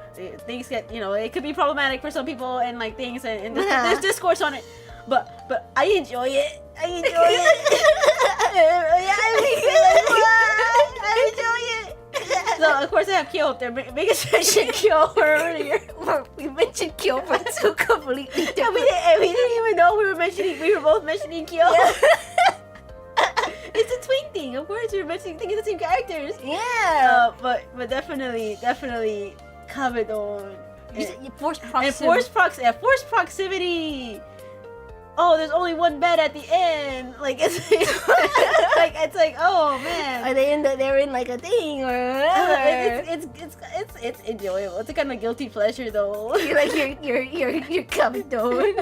Things get, you know, it could be problematic for some people and like things and there's discourse on it. But I enjoy it. I enjoy it. So of course I have Kyo up there. Biggest mention Kyo earlier. We mentioned Kyo for two completely different. We didn't even know we were both mentioning Kyo. Yeah. connecting. Of course, you're thinking the same characters. Yeah. But definitely Kabedon. Forced And proximity. forced proximity. Oh, there's only one bed at the end. Like it's like oh man. Are they they're in like a thing or whatever? It's enjoyable. It's a kind of guilty pleasure though. You're like you're coming down. Oh man.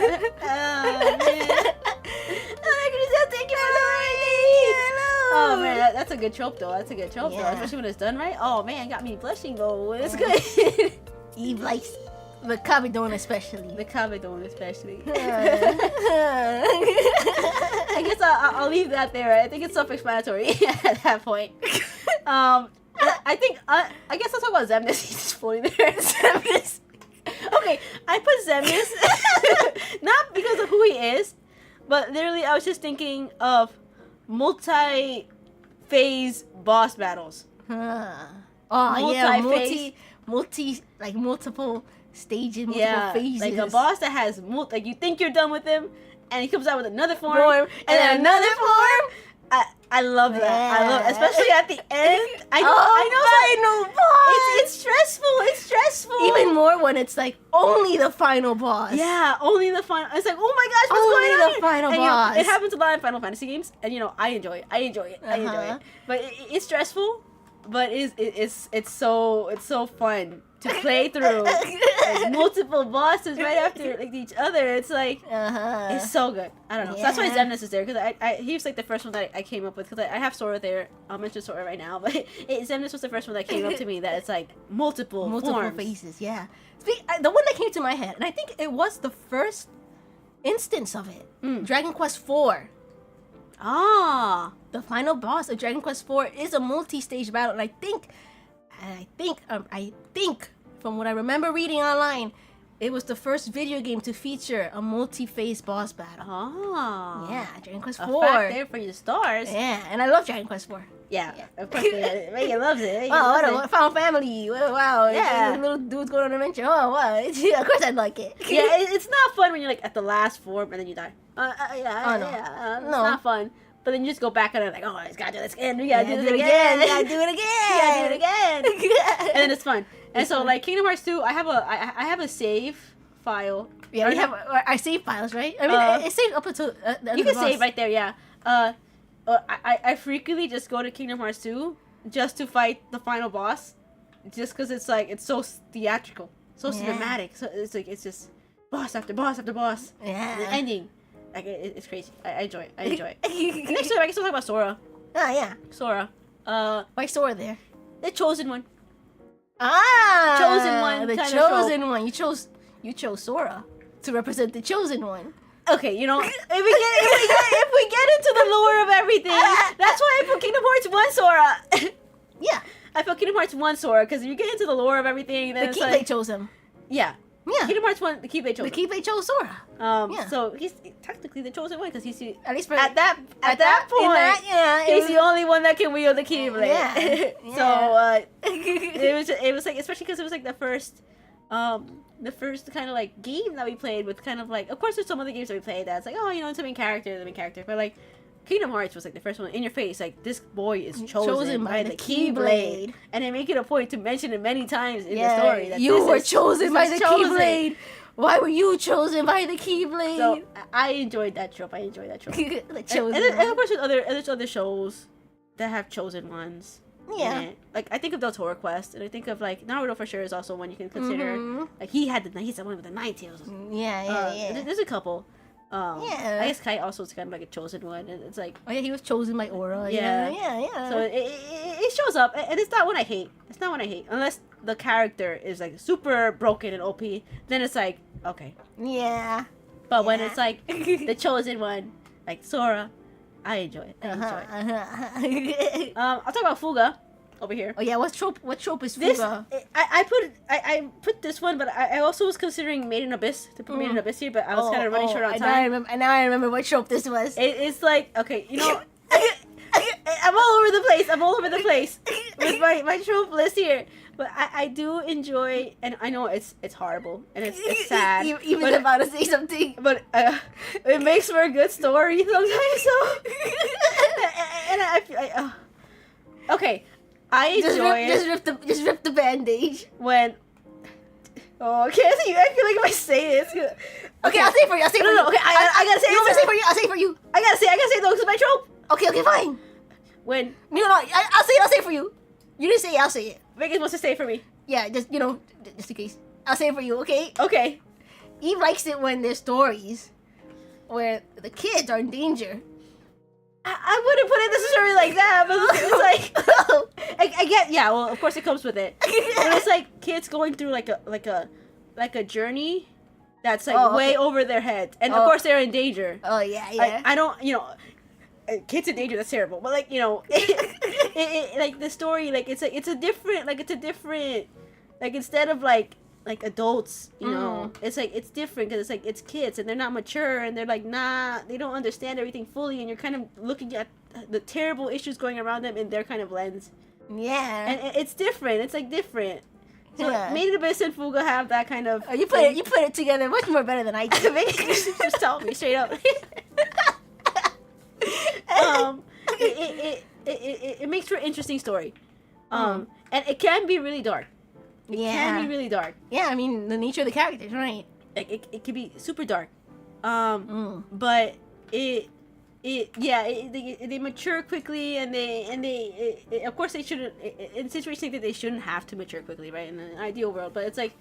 Thank you for the rating. Oh man, that's a good trope though. That's a good trope though, Yeah. especially when it's done right. Oh man, got me blushing though. It's good. Eve likes the Kabedon especially. The Kabedon especially. I I guess I'll leave that there. I think it's self-explanatory at that point. I think I guess I'll talk about Zemnis. He's just floating there. Zemnis. Okay, I put Zemnis not because of who he is, but literally I was just thinking of multi-phase boss battles. Oh yeah, multiple stages, multiple phases. Like a boss that has like you think you're done with him, and he comes out with another form, and then another form. I love that. Yeah. I love, especially at the end. I know. Final boss. It's stressful. It's stressful. Even more when it's like only the final boss. Yeah, only the final. It's like, oh my gosh, what's Only going on? the here? final And, boss. it happens a lot in Final Fantasy games, and I enjoy it. I enjoy it. But it's stressful. But it's so fun to play through like, multiple bosses right after like each other. It's like it's so good. I don't know. So that's why Zemnis is there, because he was like the first one that I came up with, because I have Sora there. I'll mention Sora right now, but Zemnis was the first one that came up to me that it's like multiple forms. phases. Yeah, the one that came to my head, and I think it was the first instance of it. Dragon Quest IV. Ah, The final boss of Dragon Quest IV is a multi-stage battle, and I think from what I remember reading online, it was the first video game to feature a multi-phase boss battle. ah, Yeah, Dragon Quest IV. A fact there for your stars. Yeah, and I love Dragon Quest IV. Yeah, of course. Megan loves it. Megan Oh, loves what a Final Family! Wow, Yeah. little dudes going on an adventure. Oh, wow! Of course, I'd like it. Yeah, it's not fun when you're like at the last form and then you die. no. It's No. not fun. But then you just go back and like, oh, I just gotta do this again. We gotta do it this again. again. Gotta do it again. We gotta do it again. And then it's fun. And It's so fun. like Kingdom Hearts 2, I have a save file. Yeah, we have our save files, right? I mean, it's saved up until the end You of can the save boss. right there, yeah. I frequently just go to Kingdom Hearts 2 just to fight the final boss, just because it's like it's so theatrical, so cinematic. So it's just boss after boss after boss. Yeah. The ending, like it's crazy. I enjoy it. I enjoy it. And next time I guess we'll talk about Sora. Oh yeah. Sora. Why Sora there? The chosen one. Ah, Chosen one The kind of chosen one. You chose Sora to represent the chosen one. Okay, if we get into the lore of everything, that's why I put Kingdom Hearts 1 Sora. Yeah. I put Kingdom Hearts 1 Sora, because if you get into the lore of everything, then The it's Keyblade like chose him. yeah. Yeah. Kingdom Hearts 1, the Keyblade chose. The Keyblade chose Sora. Yeah. So he's technically the chosen one, because he's At least for at that point. He's the only one that can wield the Keyblade. Yeah. So it was like, especially because it was like the first kind of like game that we played with, kind of like, of course there's some other games that we played that's like, oh, it's the main character, but like Kingdom Hearts was like the first one in your face, like this boy is chosen by the Keyblade, and they make it a point to mention it many times in the story that you were this chosen by the chosen. Keyblade. Why were you chosen by the Keyblade? So I enjoyed that trope. The chosen and one. of course there's other shows that have chosen ones. Yeah. And, like I think of Del Toro Quest, and I think of like Naruto for sure is also one you can consider. Like he's the one with the 9 tails. Yeah. There's a couple. Yeah. I guess Kai also is kind of like a chosen one, and it's like, Oh yeah, he was chosen by Aura. Yeah. Yeah. so it shows up, and it's not one I hate. It's not one I hate unless the character is like super broken and OP. Then it's like okay. Yeah. But when it's like the chosen one, like Sora, I enjoy it. I'll talk about Fuga over here. Oh yeah, what trope is This Fuga? I put this one, but I also was considering Made in Abyss to put Made in Abyss here, but I was kind of running short on time. Now I remember what trope this was. It's like okay, I'm all over the place with my trope list here. But I do enjoy, and I know it's horrible and it's sad. Even about to say something, but it makes for a good story sometimes. So, and okay. I enjoy it. Just rip the bandage. When. Oh, okay. I feel like if I say this. Okay, I'll say it for you. I'll say it for you. No, okay. I gotta say it. You want me to say it for you? I'll say it for you. I gotta say it though, because it's my trope. Okay, fine. When. No, I'll say it for you. You didn't say it, I'll say it. Vegas wants to say it for me. Yeah, just just in case. I'll say it for you, okay? Okay. Eve likes it when there's stories where the kids are in danger. I wouldn't put it necessarily like that, but it's like I get, yeah. Well, of course it comes with it, but it's like kids going through like a journey that's like way over their head, and of course they're in danger. Oh yeah. I don't, kids in danger. That's terrible, but like like the story, like it's a different, like instead of like adults, it's like it's different because it's like it's kids and they're not mature and they're like they don't understand everything fully, and you're kind of looking at the terrible issues going around them in their kind of lens. Yeah, and it's different. It's like different. So Made in Abyss and Fuga have that kind of. Oh, you put it together much more better than I did. Just tell me straight up. It makes for an interesting story, and it can be really dark. It can be really dark. Yeah, I mean the nature of the characters, right? It can be super dark, but they mature quickly, and they of course they shouldn't in situations like that they shouldn't have to mature quickly, right? In an ideal world, but it's like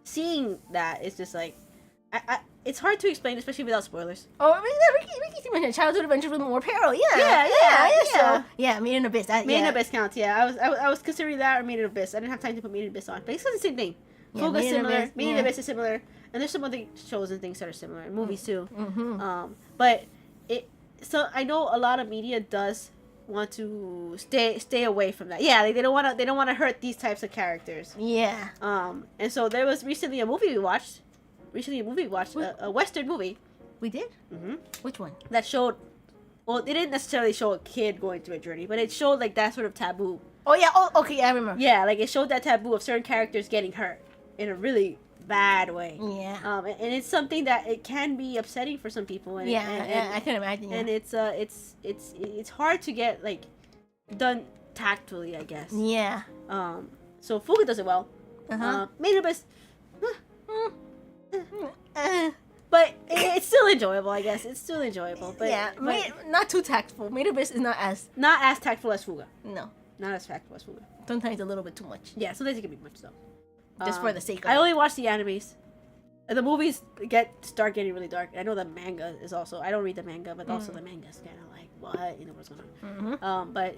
seeing that is just like it's hard to explain, especially without spoilers. Oh, Ricky mentioned childhood adventure with more peril. Yeah. So, yeah, Made in Abyss. Made in Abyss counts. Yeah, I was considering that or Made in Abyss. I didn't have time to put Made in Abyss on, but it's the same thing. Fuga's similar. Made in Abyss is similar, and there's some other shows and things that are similar, and movies too. Mm-hmm. But so I know a lot of media does want to stay away from that. Yeah, like they don't want to hurt these types of characters. Yeah. And so there was recently a movie we watched. A Western movie. We did? Mm-hmm. Which one? That showed, well, it didn't necessarily show a kid going through a journey, but it showed like that sort of taboo. Oh yeah. Oh okay. Yeah, I remember. Yeah, like it showed that taboo of certain characters getting hurt in a really bad way. Yeah. And it's something that it can be upsetting for some people. And, and I can imagine. Yeah. And it's hard to get like done tactfully, I guess. Yeah. So Fuga does it well. Made in Abyss. But it's still enjoyable, I guess. It's still enjoyable, but yeah, not too tactful. Made in Abyss is not as tactful as Fuga. No, not as tactful as Fuga. Sometimes a little bit too much. Yeah, sometimes it can be much though. Just for the sake of I only watch the animes. The movies start getting really dark. I know the manga is also. I don't read the manga, but also the manga's kind of like what what's going on. Mm-hmm. But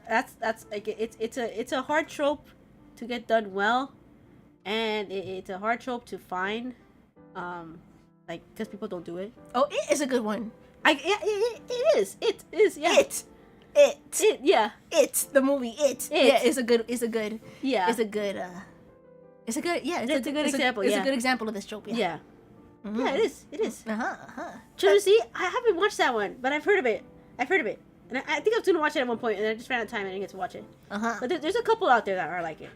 that's like it's a hard trope to get done well, and it's a hard trope to find. Like, because people don't do it. Oh, it is a good one. It is. It is. Yeah. Yeah. It's the movie. Yeah. It's a good. Yeah. It's a good. It's a good. Yeah. It's a good example. It's a good example of this trope. Yeah. Yeah. Mm-hmm. Yeah. It is. See, I haven't watched that one, but I've heard of it. And I think I was gonna watch it at one point, and I just ran out of time and I didn't get to watch it. But there's a couple out there that are like it.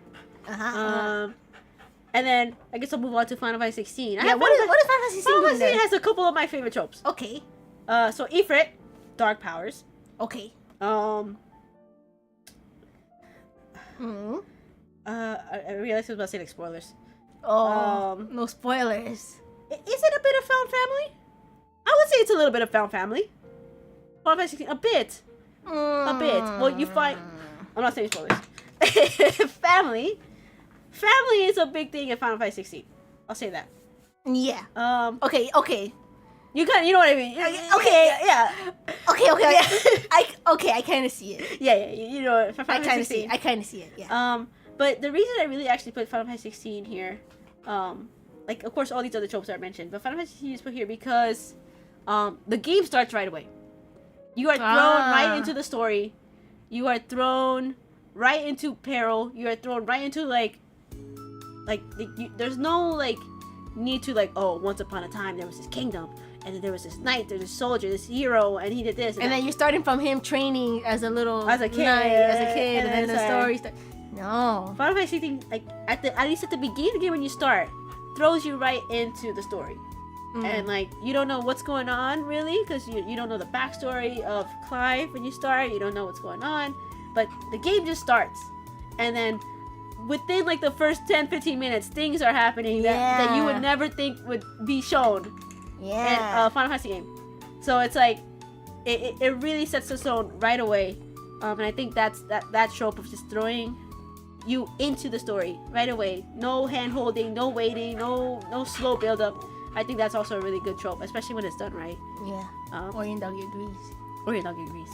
And then I guess I'll move on to Final Fantasy 16. Yeah, what is Final Fantasy 16? Final Fantasy 16 has a couple of my favorite tropes. Okay. So Ifrit, dark powers. Okay. I realized I was about to say like spoilers. Oh, no spoilers. Is it a bit of found family? I would say it's a little bit of found family. Final Fantasy 16, a bit. A bit. Well, you find. I'm not saying spoilers. Family is a big thing in Final Fantasy 16. I'll say that. Yeah. Okay. You know what I mean. Okay. Yeah. Okay. Yeah. I kind of see it. Yeah. You know, for Final Fantasy 16. I kind of see it. Yeah. But the reason I really actually put Final Fantasy 16 here, like of course all these other tropes are mentioned, but Final Fantasy 16 is put here because, the game starts right away. You are thrown right into the story. You are thrown right into peril. You are thrown right into there's no like need to like, oh, once upon a time there was this kingdom, and then there was this knight, there's this soldier, this hero, and he did this, and then you're starting from him training as a kid, and then the story starts. No, Final Fantasy thing, like at least at the beginning of the game when you start, throws you right into the story, and like you don't know what's going on really because you don't know the backstory of Clive when you start. You don't know what's going on. but the game just starts, and then within like the first 10-15 minutes, things are happening that you would never think would be shown in a Final Fantasy game. So it's like it really sets the tone right away, and I think that trope of just throwing you into the story right away, no hand holding, no waiting, no slow build up. I think that's also a really good trope, especially when it's done right. Orion Doggy agrees. Orion Doggy agrees.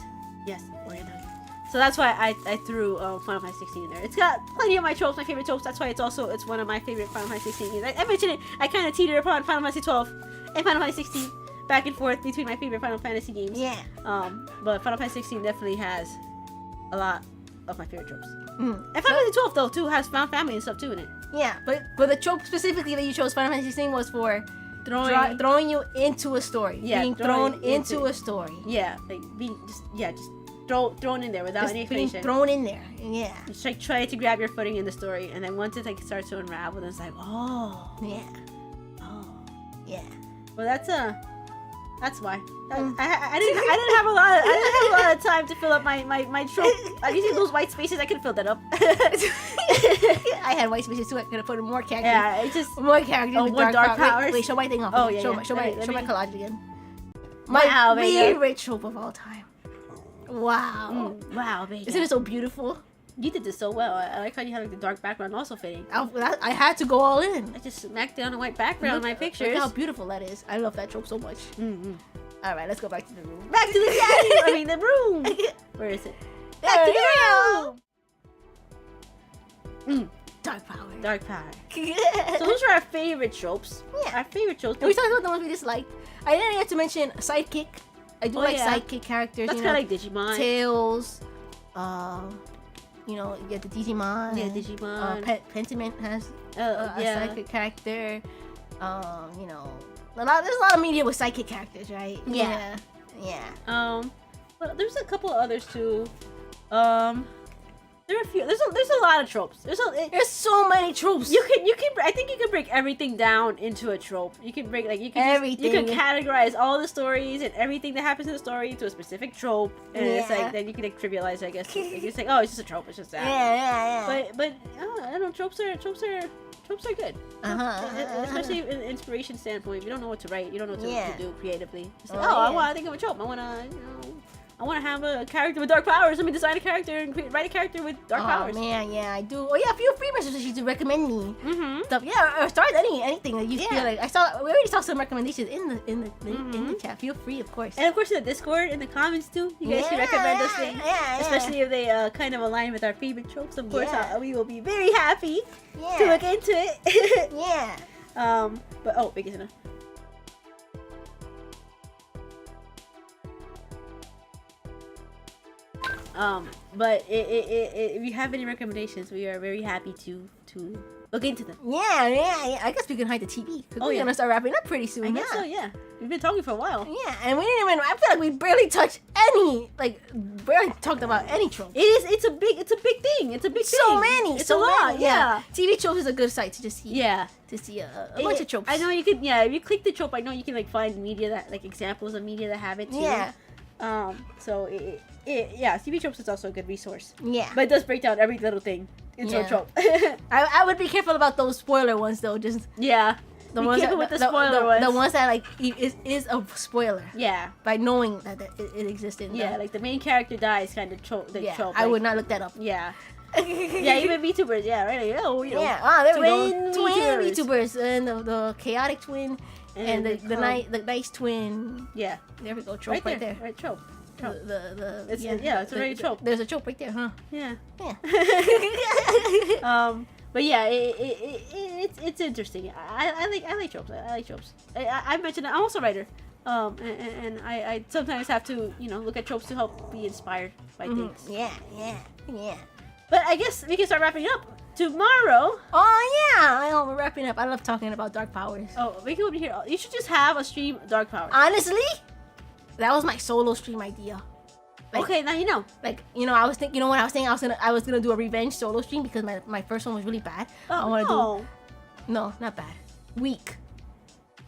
Yes, Orion Doggy. So that's why I threw Final Fantasy 16 in there. It's got plenty of my tropes, my favorite tropes. That's why it's one of my favorite Final Fantasy 16 games. I mentioned it. I kind of teeter upon Final Fantasy 12 and Final Fantasy 16, back and forth between my favorite Final Fantasy games. But Final Fantasy 16 definitely has a lot of my favorite tropes. And Final Fantasy 12 though too has found family and stuff too in it. Yeah, but the trope specifically that you chose Final Fantasy 16 was for throwing you into a story. Yeah, being thrown into a story. Yeah, like being just thrown in there without Just any being explanation. thrown in there. Yeah. Just like try to grab your footing in the story, and then once it like starts to unravel, then it's like, oh, Yeah. oh. Yeah. Well, that's why. I didn't have a lot of time to fill up my trope. You see those white spaces? I could fill that up. I had white spaces too. I could have put more characters. Yeah, it's just More characters. Oh, with more dark powers? Wait, show my thing off. Oh, yeah, Show yeah. my show Alright, my let show my me- collage again. Wow, My Vega. favorite trope of all time. Wow. Wow, Vega. Isn't it so beautiful? You did this so well. I like how you had like the dark background also fitting. I had to go all in. I just smacked down a white background in my pictures. Look how beautiful that is. I love that trope so much. All right, let's go back to the room. Back to the the room. Where is it? Back to the room. Mm. Dark power. Dark power. So those are our favorite tropes. Yeah. Our favorite tropes. And we talked about the ones we disliked. I didn't get to mention sidekick. I do like sidekick characters. That's kind of like Digimon. Tails. You know, you get the Digimon. Yeah, Digimon. Pentiment has a yeah. sidekick character. You know, there's a lot of media with sidekick characters, right? Yeah. Yeah. But there's a couple others too. There are a few. There's a lot of tropes. There's so many tropes. You can I think you can break everything down into a trope. You can break you can categorize all the stories and everything that happens in the story into a specific trope, and it's like then you can like trivialize it, I guess. Like, it's like, oh, it's just a trope. It's just that. Yeah. But I don't know. Tropes are good. Especially in an inspiration standpoint. If you don't know what to write, you don't know what to do creatively. Just like, I want to think of a trope. I want to have a character with dark powers. Let me design a character and write a character with dark powers. Oh man, yeah, I do. Oh yeah, feel free messages to recommend me stuff. Yeah, or start anything that you feel like. We already saw some recommendations in the chat. Feel free, of course. And of course in the Discord, in the comments too. You guys can recommend those things. Especially if they kind of align with our favorite tropes. Of course, we will be very happy to look into it. But big enough. But if you have any recommendations, we are very happy to look into them. Yeah. I guess we can hide the TV. We're gonna start wrapping up pretty soon. I guess so. Yeah, we've been talking for a while. Yeah, and we didn't even. I feel like we barely touched barely talked about any trope. It's a big thing. It's a big thing. So many. It's a lot. Yeah. TV tropes is a good site to just see. Yeah. To see a bunch of tropes. I know you can. Yeah, if you click the trope, I know you can like find media that like examples of media that have it too. Yeah. So TV tropes is also a good resource. Yeah. But it does break down every little thing into a trope. I would be careful about those spoiler ones though. Just the ones that with the spoiler ones. The ones that like is a spoiler. Yeah. By knowing that it existed. Yeah, like the main character dies kind of trope. Trope. I would not look that up. Yeah. Yeah, even Vtubers. Yeah, right. There we go. Twin Vtubers and the chaotic twin and the nice twin. Yeah. There we go. Trope right there. Right, trope. It's already a trope. There's a trope right there, huh? Yeah. Yeah. But yeah, it's interesting. I like tropes. I like tropes. I mentioned I'm also a writer. And I sometimes have to look at tropes to help be inspired by things. Yeah. But I guess we can start wrapping up tomorrow. Oh yeah, we're wrapping up. I love talking about dark powers. Oh, we can over here. You should just have a stream of dark powers. Honestly, that was my solo stream idea. Okay, now you know. I was thinking. What I was saying? I was gonna do a revenge solo stream because my first one was really bad. No, not bad. Weak.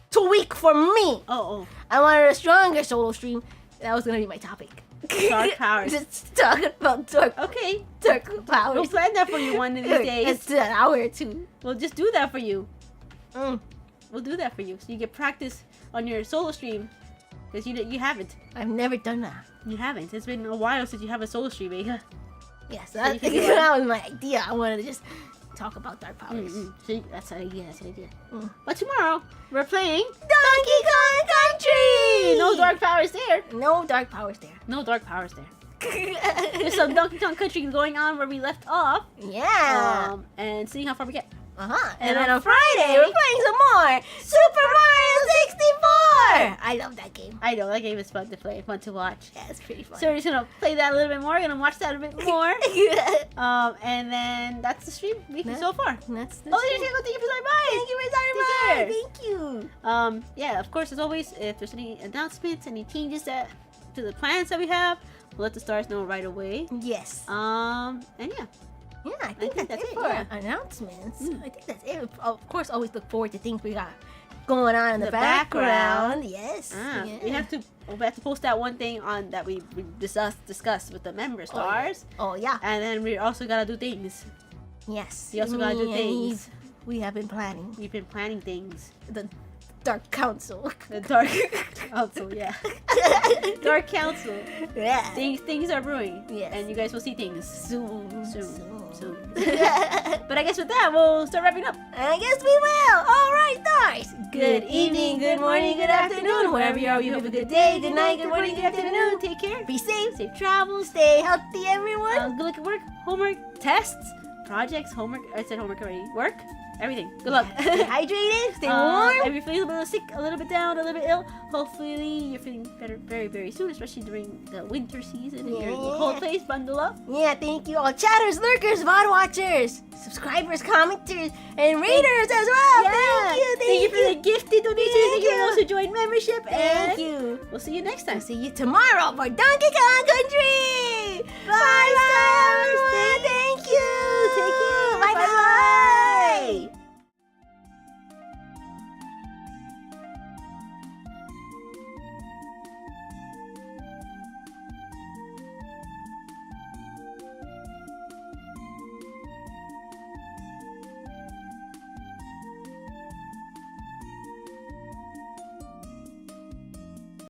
Too weak for me. Oh. I wanted a stronger solo stream. That was gonna be my topic. Dark powers. Just talking about dark Okay. powers. We'll plan that for you one of these days. It's an hour or two. We'll just do that for you. Mm. We'll do that for you, so you get practice on your solo stream. Because you haven't. I've never done that. You haven't. It's been a while since you have a solo stream, Vega. Yes, So you can do that was my idea. I wanted to just talk about dark powers. So that's an idea. That's an idea. Mm. But tomorrow we're playing Donkey Kong Country! No dark powers there. No dark powers there. No dark powers there. There's some Donkey Kong Country going on where we left off. Yeah. And seeing how far we get. And then on Friday, we're playing some more Super Mario 64! I love that game. I know, that game is fun to play, fun to watch. Yeah, it's pretty fun. So we're just gonna play that a little bit more, we're gonna watch that a bit more. And then that's the stream weekly so far. That's the Oh, thank you for stopping by. Thank you for stopping Take by. care. Thank you. Yeah, of course, as always, if there's any announcements, any changes to the plans that we have, we'll let the stars know right away. Yes. And yeah. Yeah, I think that's it for announcements. I think that's it. Of course, always look forward to things we got going on in the background. Yes. We have to post that one thing on that we discussed with the member stars. Oh yeah. And then we also gotta do things. Yes. We also gotta do things. We have been planning. We've been planning things. The Dark Council. The Dark Council, yeah. Dark Council. Yeah. Things are brewing. Yes. And you guys will see things Soon. But I guess with that, we'll start wrapping up. I guess we will. All right, stars. Good evening, good morning, good afternoon. Wherever you are, you have a good day, good night, good morning, good afternoon. Take care. Be safe. Safe travels. Stay healthy, everyone. Good luck at work, homework, tests, projects, homework. I said homework already. Work, everything. Good luck. Stay hydrated. Stay warm. If you're feeling a little sick, a little bit down, a little bit ill, hopefully you're feeling better very, very soon, especially during the winter season. And you're in a cold place, bundle up. Yeah, thank you all. Chatters, lurkers, VOD watchers, subscribers, commenters, and readers as well. Yeah. Thank you. for the gifted donation. Thank you for those who joined membership. Thank And you. we'll see you next time. I'll see you tomorrow for Donkey Kong Country. Bye, stars. everyone. Thank you. Take care. Bye.